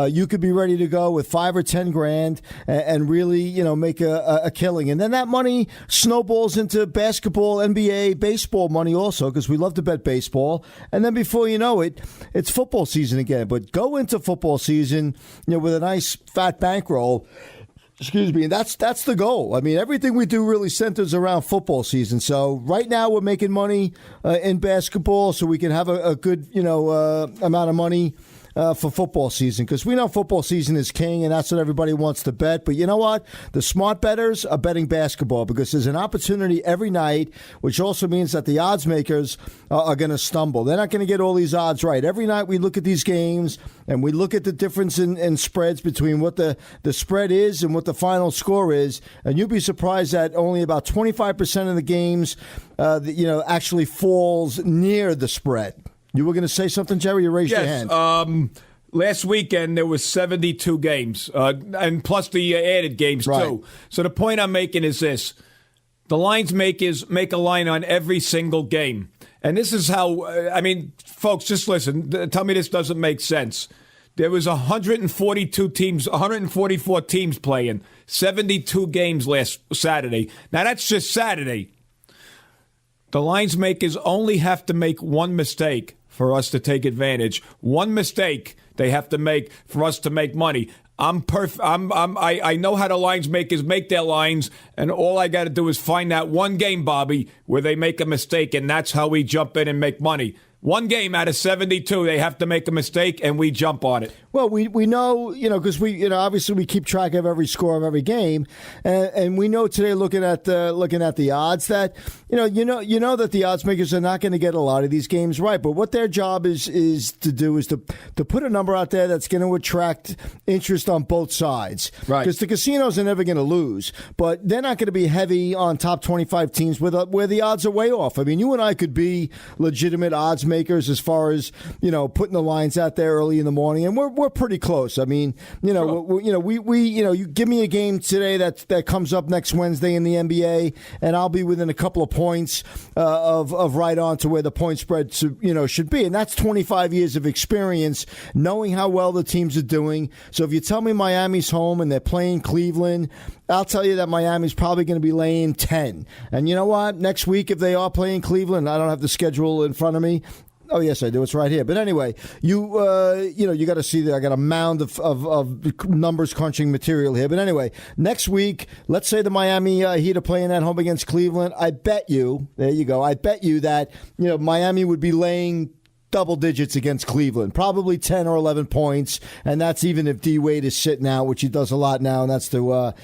Speaker 2: you could be ready to go with $5 or $10,000 and really, make a killing. And then that money snowballs into basketball, NBA, baseball money also, because we love to bet baseball. And then before you know it, it's football season again. But go into football season, with a nice fat bankroll. Excuse me, and that's the goal. I mean, everything we do really centers around football season. So right now we're making money in basketball, so we can have a good amount of money for football season, because we know football season is king, and that's what everybody wants to bet. But you know what? The smart bettors are betting basketball because there's an opportunity every night, which also means that the odds makers are going to stumble. They're not going to get all these odds right. Every night we look at these games, and we look at the difference in spreads between what the spread is and what the final score is, and you'll be surprised that only about 25% of the games actually falls near the spread. You were going to say something, Jerry? You raised your hand.
Speaker 1: Last weekend there was 72 games, and plus the added games too. So the point I'm making is this. The lines makers make a line on every single game. And this is how, folks, just listen. Tell me this doesn't make sense. There was 142 teams, 144 teams playing, 72 games last Saturday. Now, that's just Saturday. The lines makers only have to make one mistake for us to take advantage. One mistake they have to make for us to make money. I know how the lines makers make their lines, and all I got to do is find that one game, Bobby, where they make a mistake, and that's how we jump in and make money. One game out of 72, they have to make a mistake, and we jump on it.
Speaker 2: Well, we know, because obviously we keep track of every score of every game, and we know today looking at the odds that you know that the odds makers are not going to get a lot of these games right. But what their job is to do is to put a number out there that's going to attract interest on both sides.
Speaker 1: Right.
Speaker 2: Because the casinos are never going to lose, but they're not going to be heavy on top 25 teams where the odds are way off. I mean, you and I could be legitimate odds makers as far as putting the lines out there early in the morning, and we're pretty close. I mean,
Speaker 1: Sure.
Speaker 2: you give me a game today that comes up next Wednesday in the NBA, and I'll be within a couple of points of right on to where the point spread should be, and that's 25 years of experience knowing how well the teams are doing. So if you tell me Miami's home and they're playing Cleveland, I'll tell you that Miami's probably going to be laying 10. And you know what? Next week, if they are playing Cleveland, I don't have the schedule in front of me. Oh, yes, I do. It's right here. But anyway, you got to see that I got a mound of numbers crunching material here. But anyway, next week, let's say the Miami Heat are playing at home against Cleveland. I bet you, there you go, I bet you that Miami would be laying double digits against Cleveland, probably 10 or 11 points, and that's even if D Wade is sitting out, which he does a lot now, and that's to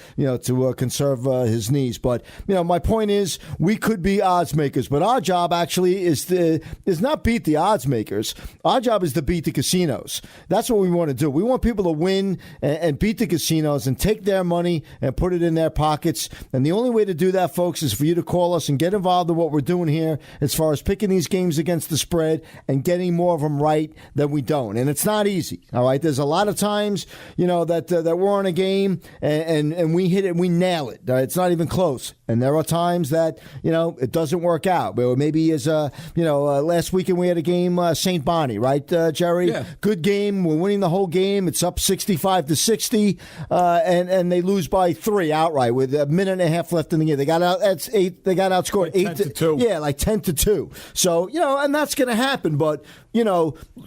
Speaker 2: conserve his knees. But my point is, we could be odds makers, but our job actually is not beat the odds makers. Our job is to beat the casinos. That's what we want to do. We want people to win and beat the casinos and take their money and put it in their pockets. And the only way to do that, folks, is for you to call us and get involved in what we're doing here as far as picking these games against the spread and getting more of them right than we don't. And it's not easy. All right. There's a lot of times, that we're on a game and we hit it and we nail it. It's not even close. And there are times that, it doesn't work out. Maybe as last weekend we had a game, St. Bonnie, right, Jerry?
Speaker 1: Yeah.
Speaker 2: Good game. We're winning the whole game. It's up 65-60, and they lose by 3 outright with a minute and a half left in the game. They got out. That's 8. They got outscored
Speaker 1: like
Speaker 2: 8-2.
Speaker 1: Yeah,
Speaker 2: like 10-2. So and that's going to happen. But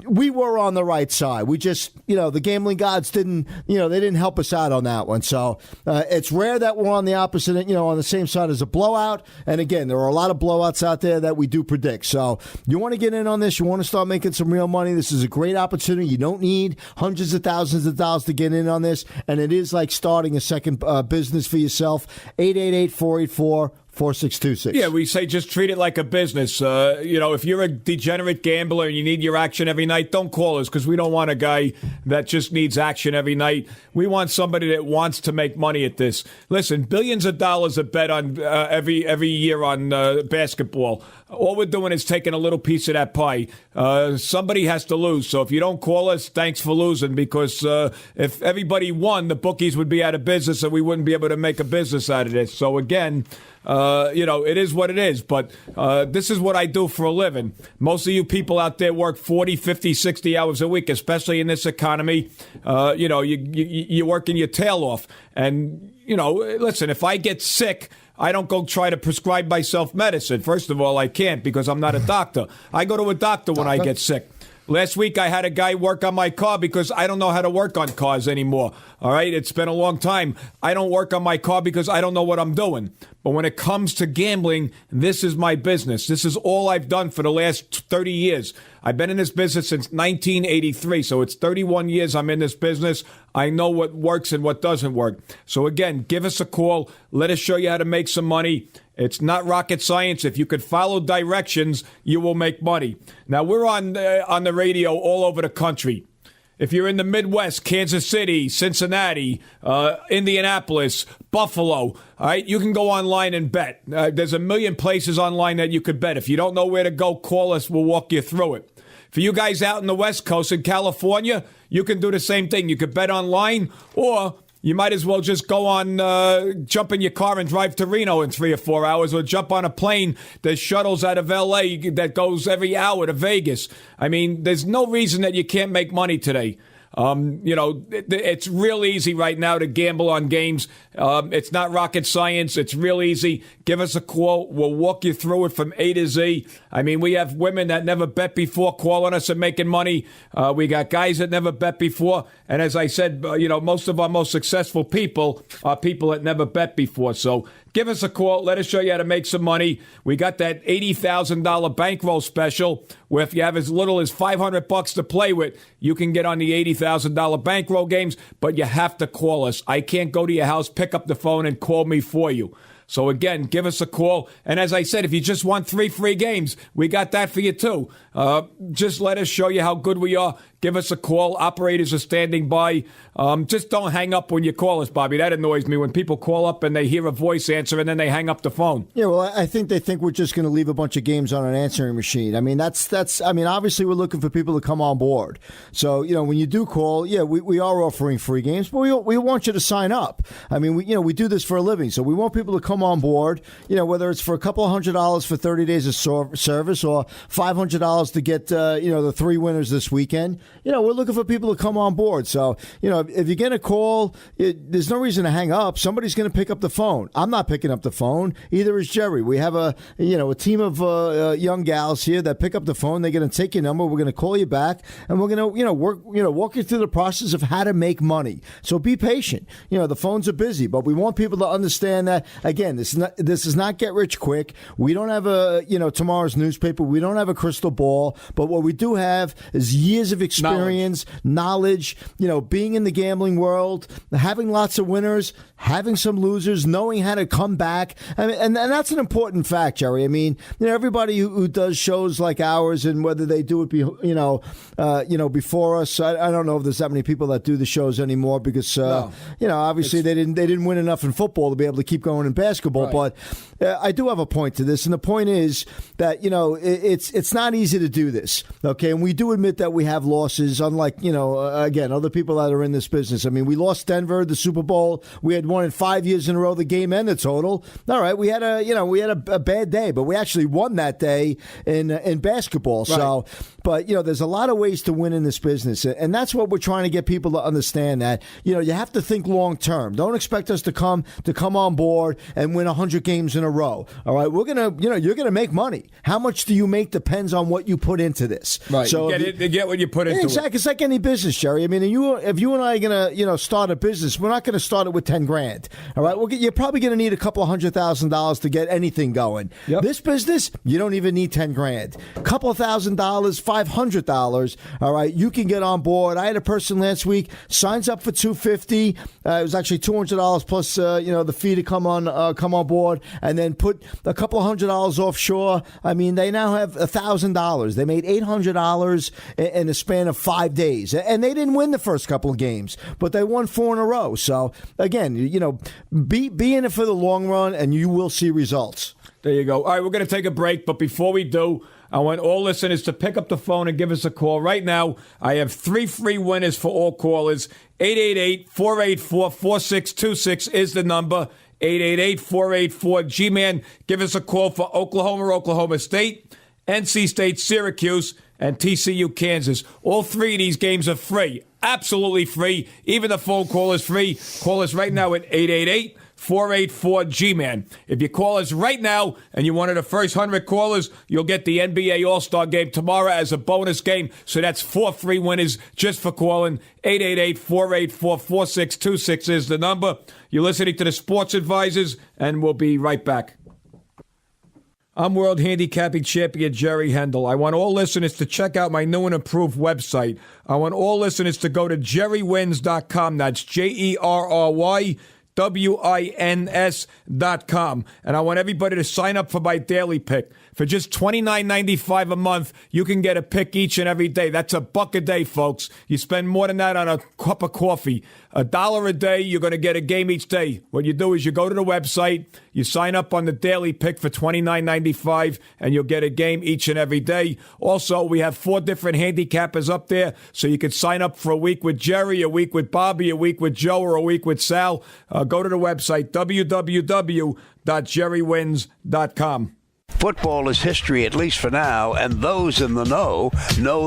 Speaker 2: we were on the right side. We just the gambling gods didn't they didn't help us out on that one. So it's rare that we're on the opposite on the same side as a blowout. And again, there are a lot of blowouts out there that we do predict. So you want to get in on this, you want to start making some real money, this is a great opportunity. You don't need hundreds of thousands of dollars to get in on this, and it is like starting a second business for yourself. 888-484-4626.
Speaker 1: Yeah, we say just treat it like a business. If you're a degenerate gambler and you need your action every night, don't call us, because we don't want a guy that just needs action every night. We want somebody that wants to make money at this. Listen, billions of dollars are bet on every year on basketball. All we're doing is taking a little piece of that pie. Somebody has to lose. So if you don't call us, thanks for losing, because if everybody won, the bookies would be out of business and we wouldn't be able to make a business out of this. So again, it is what it is. But this is what I do for a living. Most of you people out there work 40, 50, 60 hours a week, especially in this economy. You're working your tail off. And, listen, if I get sick, I don't go try to prescribe myself medicine. First of all, I can't, because I'm not a doctor. I go to a doctor when I get sick. Last week, I had a guy work on my car because I don't know how to work on cars anymore. All right? It's been a long time. I don't work on my car because I don't know what I'm doing. But when it comes to gambling, this is my business. This is all I've done for the last 30 years. I've been in this business since 1983, so it's 31 years I'm in this business. I know what works and what doesn't work. So again, give us a call. Let us show you how to make some money. It's not rocket science. If you could follow directions, you will make money. Now, we're on the radio all over the country. If you're in the Midwest, Kansas City, Cincinnati, Indianapolis, Buffalo, all right, you can go online and bet. There's a million places online that you could bet. If you don't know where to go, call us. We'll walk you through it. For you guys out in the West Coast in California, you can do the same thing. You could bet online, or you might as well just go on, jump in your car and drive to Reno in 3 or 4 hours, or jump on a plane. There's shuttles out of L.A. that goes every hour to Vegas. I mean, there's no reason that you can't make money today. It's real easy right now to gamble on games. It's not rocket science. It's real easy. Give us a call. We'll walk you through it from A to Z. I mean, we have women that never bet before calling us and making money. We got guys that never bet before. And as I said, most of our most successful people are people that never bet before. So give us a call. Let us show you how to make some money. We got that $80,000 bankroll special where if you have as little as $500 to play with, you can get on the $80,000 bankroll games, but you have to call us. I can't go to your house, pick up the phone, and call me for you. So again, give us a call. And as I said, if you just want 3 free games, we got that for you too. Just let us show you how good we are. Give us a call. Operators are standing by. Just don't hang up when you call us, Bobby. That annoys me when people call up and they hear a voice answer and then they hang up the phone.
Speaker 2: Yeah, well, I think they think we're just going to leave a bunch of games on an answering machine. I mean, obviously we're looking for people to come on board. So, when you do call, yeah, we are offering free games, but we want you to sign up. I mean, we do this for a living, so we want people to come on board, whether it's for a couple of $100 for 30 days of service or $500 to get, the 3 winners this weekend. We're looking for people to come on board. So, if you're going to call, there's no reason to hang up. Somebody's going to pick up the phone. I'm not picking up the phone. Either is Jerry. We have a team of young gals here that pick up the phone. They're going to take your number. We're going to call you back, and we're going to walk you through the process of how to make money. So be patient. The phones are busy, but we want people to understand that, again, this is not get rich quick. We don't have tomorrow's newspaper. We don't have a crystal ball, but what we do have is years of experience, knowledge, being in the gambling world, having lots of winners, having some losers, knowing how to come back. And that's an important fact, Jerry. I mean, everybody who does shows like ours, and whether they do it, before us, I don't know if there's that many people that do the shows anymore because, obviously they didn't win enough in football to be able to keep going in basketball. Right. But I do have a point to this, and the point is that it's not easy to do this. Okay, and we do admit that we have losses, unlike again, other people that are in this business. I mean, we lost Denver, the Super Bowl. We had won in 5 years in a row, the game and the total. All right, we had a bad day, but we actually won that day in basketball. Right. So, but there's a lot of ways to win in this business, and that's what we're trying to get people to understand. That you have to think long term. Don't expect us to come on board and win 100 games in a row. All right, we're gonna you're gonna make money. How much do you make depends on what you put into this.
Speaker 1: Right. So you get what you put into
Speaker 2: exactly. It. It's like any business, Jerry. I mean, if you and I are gonna start a business, we're not gonna start it with $10,000. All right, you're probably gonna need a couple $100,000 to get anything going. Yep. This business, you don't even need $10,000. A couple of $1,000, $500. All right, you can get on board. I had a person last week signs up for $250. It was actually $200 plus the fee to come on board, and then put a couple of $100 offshore. I mean, they now have $1,000. They made $800 in the span of 5 days, and they didn't win the first couple of games, but they won 4 in a row. So again, be in it for the long run, and you will see results.
Speaker 1: There you go. All right, we're going to take a break, but before we do, I want all listeners to pick up the phone and give us a call. Right now, I have 3 free winners for all callers. 888-484-4626 is the number. 888-484-G-MAN. Give us a call for Oklahoma, Oklahoma State, NC State, Syracuse, and TCU, Kansas. All 3 of these games are free. Absolutely free. Even the phone call is free. Call us right now at 888-484-G-MAN. If you call us right now and you're one of the first 100 callers, you'll get the NBA All-Star Game tomorrow as a bonus game. So that's 4 free winners just for calling. 888-484-4626 is the number. You're listening to the Sports Advisors, and we'll be right back. I'm World Handicapping Champion Jerry Hendel. I want all listeners to check out my new and improved website. I want all listeners to go to jerrywins.com. That's JERRYWINS.com. And I want everybody to sign up for my daily pick. For just $29.95 a month, you can get a pick each and every day. That's $1 a day, folks. You spend more than that on a cup of coffee. $1 a day, you're going to get a game each day. What you do is you go to the website, you sign up on the daily pick for $29.95, and you'll get a game each and every day. Also, we have 4 different handicappers up there, so you can sign up for a week with Jerry, a week with Bobby, a week with Joe, or a week with Sal. Go to the website, www.jerrywins.com.
Speaker 3: Football is history, at least for now, and those in the know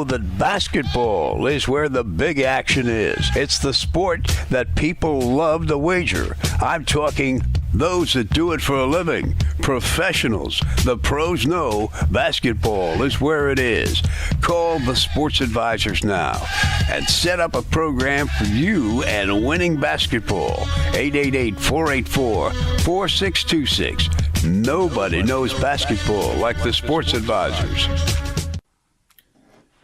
Speaker 3: that basketball is where the big action is. It's the sport that people love to wager. I'm talking those that do it for a living, professionals. The pros know basketball is where it is. Call the Sports Advisors now and set up a program for you and winning basketball. 888-484-4626. Nobody knows basketball like the Sports Advisors.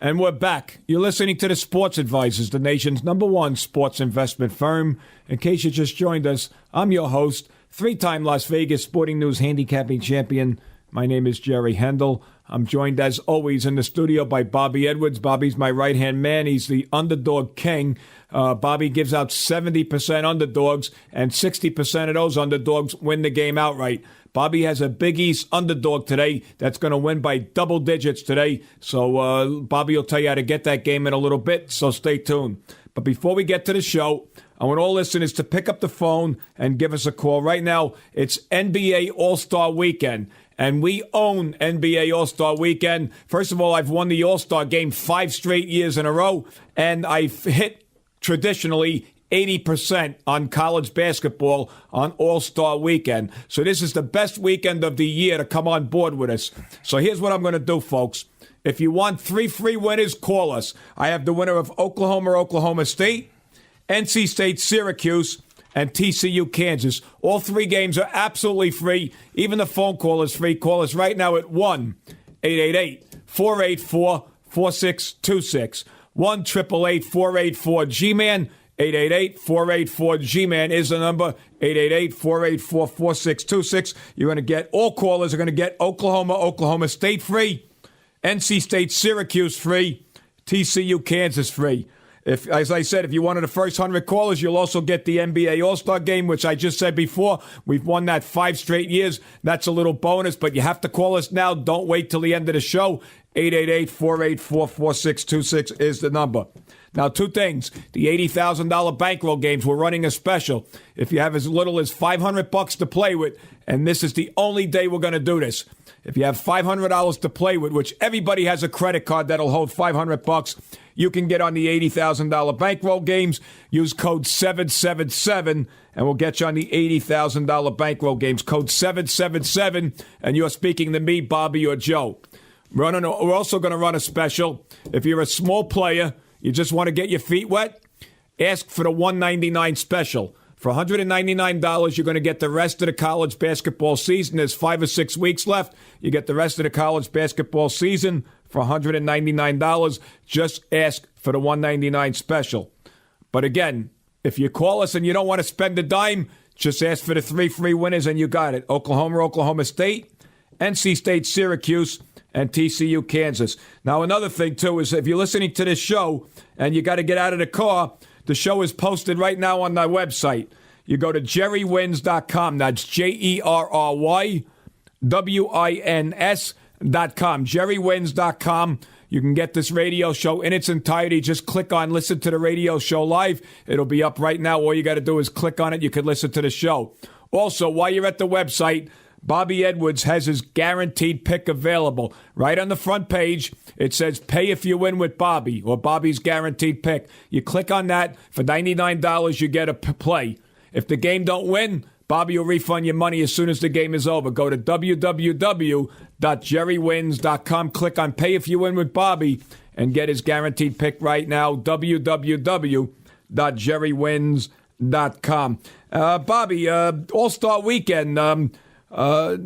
Speaker 1: And we're back. You're listening to the Sports Advisors, the nation's #1 sports investment firm. In case you just joined us, I'm your host, three-time Las Vegas Sporting News handicapping champion. My name is Jerry Hendel. I'm joined, as always, in the studio by Bobby Edwards. Bobby's my right-hand man. He's the underdog king. Bobby gives out 70% underdogs, and 60% of those underdogs win the game outright. Bobby has a Big East underdog today that's going to win by double digits today. So Bobby will tell you how to get that game in a little bit, so stay tuned. But before we get to the show, I want all listeners to pick up the phone and give us a call. Right now, it's NBA All-Star Weekend, and we own NBA All-Star Weekend. First of all, I've won the All-Star game 5 straight years in a row, and I've hit traditionally 80% on college basketball on All-Star Weekend. So this is the best weekend of the year to come on board with us. So here's what I'm going to do, folks. If you want 3 free winners, call us. I have the winner of Oklahoma State, NC State, Syracuse, and TCU, Kansas. All 3 games are absolutely free. Even the phone call is free. Call us right now at 1-888-484-4626. 1-888-484-G-MAN. 888-484-G-MAN is the number. 888-484-4626. You're going to get, all callers are going to get Oklahoma State free, NC State, Syracuse free, TCU, Kansas free. If, as I said, if you're one of the first 100 callers, you'll also get the NBA All-Star Game, which I just said before. We've won that 5 straight years. That's a little bonus, but you have to call us now. Don't wait till the end of the show. 888-484-4626 is the number. Now, 2 things. The $80,000 bankroll games, we're running a special. If you have as little as $500 to play with, and this is the only day we're going to do this. If you have $500 to play with, which everybody has a credit card that'll hold $500, you can get on the $80,000 bankroll games. Use code 777, and we'll get you on the $80,000 bankroll games. Code 777, and you're speaking to me, Bobby, or Joe. We're also going to run a special. If you're a small player, you just want to get your feet wet, ask for the $199 special. For $199, you're going to get the rest of the college basketball season. There's 5 or 6 weeks left. You get the rest of the college basketball season for $199. Just ask for the $199 special. But again, if you call us and you don't want to spend a dime, just ask for the 3 free winners and you got it. Oklahoma State, NC State, Syracuse, and TCU, Kansas. Now, another thing, too, is if you're listening to this show and you got to get out of the car, the show is posted right now on my website. You go to jerrywins.com. That's JerryWins.com. jerrywins.com. You can get this radio show in its entirety. Just click on Listen to the Radio Show Live. It'll be up right now. All you got to do is click on it. You can listen to the show. Also, while you're at the website, Bobby Edwards has his guaranteed pick available. Right on the front page, it says pay if you win with Bobby, or Bobby's guaranteed pick. You click on that. For $99, you get a play. If the game don't win, Bobby will refund your money as soon as the game is over. Go to www.jerrywins.com. Click on pay if you win with Bobby and get his guaranteed pick right now. www.jerrywins.com. Bobby, All-Star Weekend. I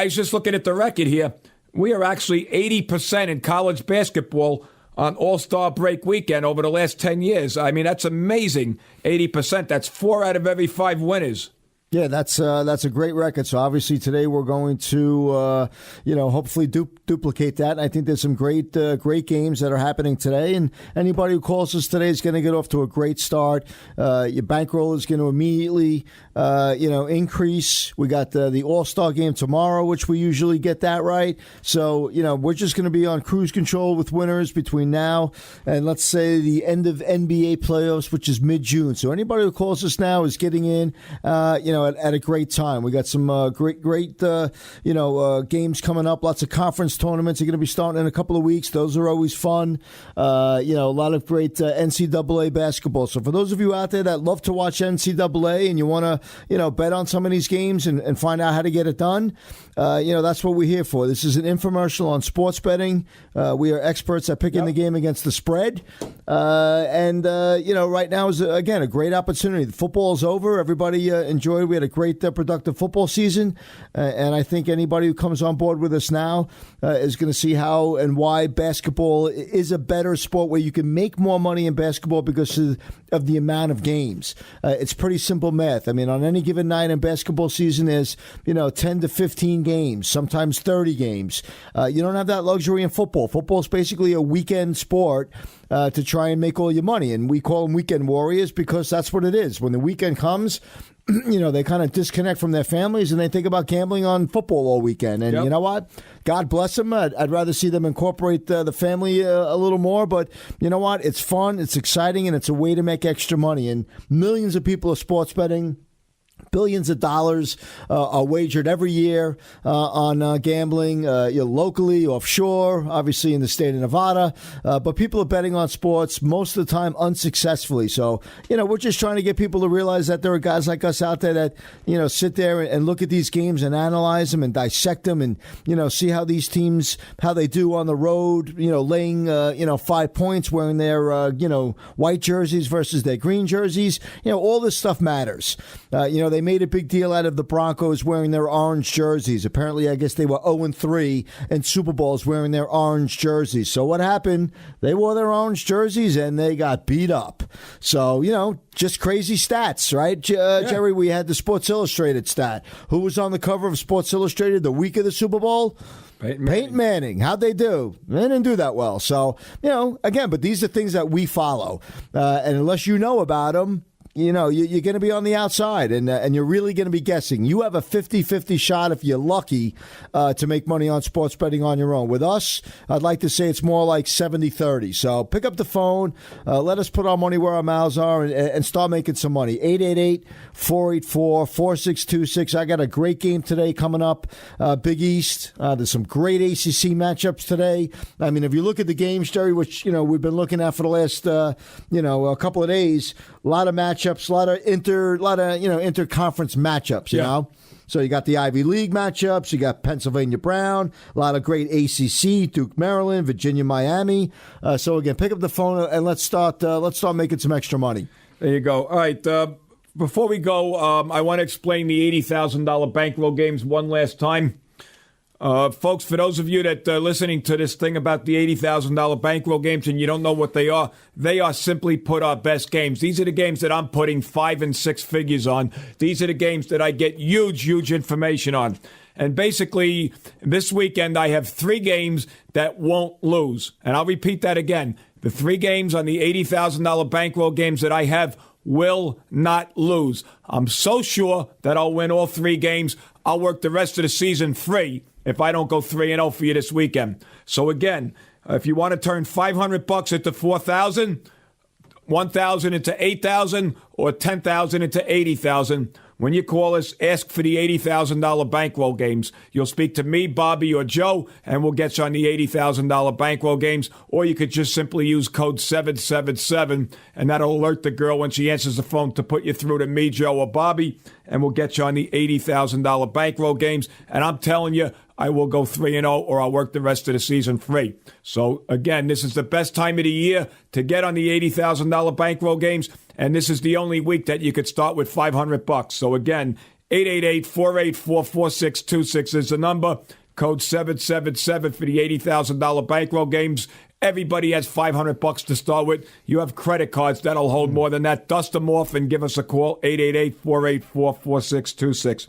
Speaker 1: was just looking at the record here. We are actually 80% in college basketball on All-Star break weekend over the last 10 years. I mean, that's amazing. 80%. That's 4 out of every 5 winners.
Speaker 2: Yeah, that's a great record. So obviously today we're going to, hopefully duplicate that. And I think there's some great games that are happening today. And anybody who calls us today is going to get off to a great start. Your bankroll is going to immediately, increase. We got the All-Star game tomorrow, which we usually get that right. So, we're just going to be on cruise control with winners between now and let's say the end of NBA playoffs, which is mid-June. So anybody who calls us now is getting in, at a great time. We got some great games coming up. Lots of conference tournaments are going to be starting in a couple of weeks. Those are always fun. A lot of great NCAA basketball. So for those of you out there that love to watch NCAA and you want to, bet on some of these games and find out how to get it done, that's what we're here for. This is an infomercial on sports betting. We are experts at picking the game against the spread. Right now is, again, a great opportunity. The football's over. Everybody enjoyed. We had a great, productive football season. And I think anybody who comes on board with us now is going to see how and why basketball is a better sport where you can make more money in basketball because of the amount of games. It's pretty simple math. I mean, on any given night in basketball season is, 10 to 15 games, sometimes 30 games. You don't have that luxury in football. Football is basically a weekend sport to try and make all your money. And we call them weekend warriors because that's what it is. When the weekend comes, they kind of disconnect from their families and they think about gambling on football all weekend. And you know what? God bless them. I'd rather see them incorporate the family a little more. But you know what? It's fun, it's exciting, and it's a way to make extra money. And millions of people are sports betting. Billions of dollars are wagered every year on gambling, locally, offshore, obviously in the state of Nevada. But people are betting on sports most of the time unsuccessfully. So, we're just trying to get people to realize that there are guys like us out there that, sit there and look at these games and analyze them and dissect them and, see how these teams, how they do on the road, laying, 5 points wearing their, white jerseys versus their green jerseys. All this stuff matters. They made a big deal out of the Broncos wearing their orange jerseys. Apparently, I guess they were 0-3 in Super Bowls wearing their orange jerseys. So what happened? They wore their orange jerseys and they got beat up. So, just crazy stats, right? Jerry, we had the Sports Illustrated stat. Who was on the cover of Sports Illustrated the week of the Super Bowl? Peyton Manning. How'd they do? They didn't do that well. So, again, but these are things that we follow. And unless you know about them, you're going to be on the outside, and you're really going to be guessing. You have a 50-50 shot, if you're lucky, to make money on sports betting on your own. With us, I'd like to say it's more like 70-30. So pick up the phone, let us put our money where our mouths are, and start making some money. 888-484-4626. I got a great game today coming up, Big East. There's some great ACC matchups today. I mean, if you look at the games, Jerry, which we've been looking at for the last a couple of days, a lot of matchups, a lot of interconference matchups, you know. So you got the Ivy League matchups, you got Pennsylvania Brown, a lot of great ACC, Duke, Maryland, Virginia, Miami. So again, pick up the phone and let's start making some extra money.
Speaker 1: There you go. All right. Before we go, I want to explain the $80,000 bankroll games one last time. Folks, for those of you that are listening to this thing about the $80,000 bankroll games and you don't know what they are simply put our best games. These are the games that I'm putting 5 and 6 figures on. These are the games that I get huge information on. And basically, this weekend I have 3 games that won't lose. And I'll repeat that again. The 3 games on the $80,000 bankroll games that I have will not lose. I'm so sure that I'll win all 3 games. I'll work the rest of the season free if I don't go 3-0 for you this weekend. So again, if you want to turn $500 into $4,000, $1,000 into $8,000, or $10,000 into $80,000, when you call us, ask for the $80,000 bankroll games. You'll speak to me, Bobby, or Joe, and we'll get you on the $80,000 bankroll games. Or you could just simply use code 777, and that'll alert the girl when she answers the phone to put you through to me, Joe, or Bobby, and we'll get you on the $80,000 bankroll games. And I'm telling you, I will go 3-0, or I'll work the rest of the season free. So, again, this is the best time of the year to get on the $80,000 bankroll games, and this is the only week that you could start with $500. So, again, 888-484-4626 is the number. Code 777 for the $80,000 bankroll games. Everybody has $500 to start with. You have credit cards that'll hold more than that. Dust them off and give us a call, 888-484-4626.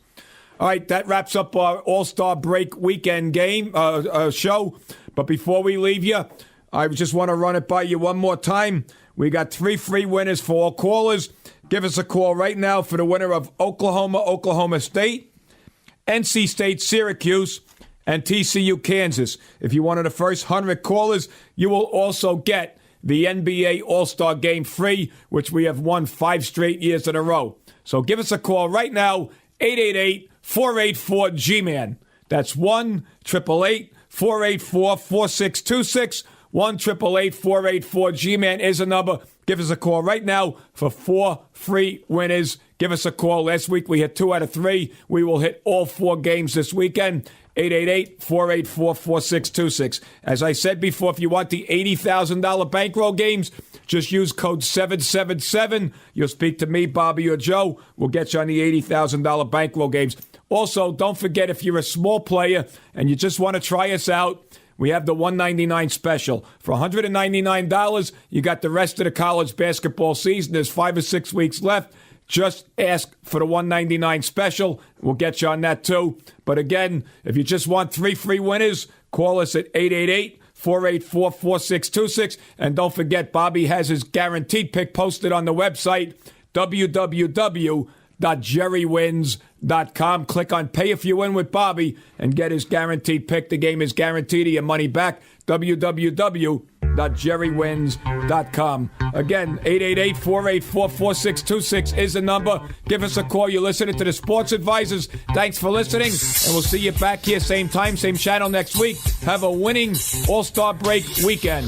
Speaker 1: All right, that wraps up our All-Star Break weekend game show. But before we leave you, I just want to run it by you one more time. We got 3 free winners for all callers. Give us a call right now for the winner of Oklahoma State, NC State, Syracuse, and TCU, Kansas. If you're one of the first 100 callers, you will also get the NBA All-Star Game free, which we have won 5 straight years in a row. So give us a call right now, 888-484-G-MAN. That's 1-888-484-4626. 1-888-484-G-MAN is a number. Give us a call right now for 4 free winners. Give us a call. Last week we hit 2 out of 3. We will hit all 4 games this weekend. 888-484-4626. As I said before, if you want the $80,000 bankroll games, just use code 777. You'll speak to me, Bobby, or Joe. We'll get you on the $80,000 bankroll games. Also, don't forget, if you're a small player and you just want to try us out, we have the $199 special. For $199, you got the rest of the college basketball season. There's 5 or 6 weeks left. Just ask for the $199 special. We'll get you on that too. But again, if you just want 3 free winners, call us at 888-484-4626. And don't forget, Bobby has his guaranteed pick posted on the website, www.jerrywins.com. Click on Pay If You Win with Bobby and get his guaranteed pick. The game is guaranteed to your money back. www.jerrywins.com. Again, 888-484-4626 is the number. Give us a call. You're listening to the Sports Advisors. Thanks for listening, and we'll see you back here same time, same channel next week. Have a winning All-Star break weekend.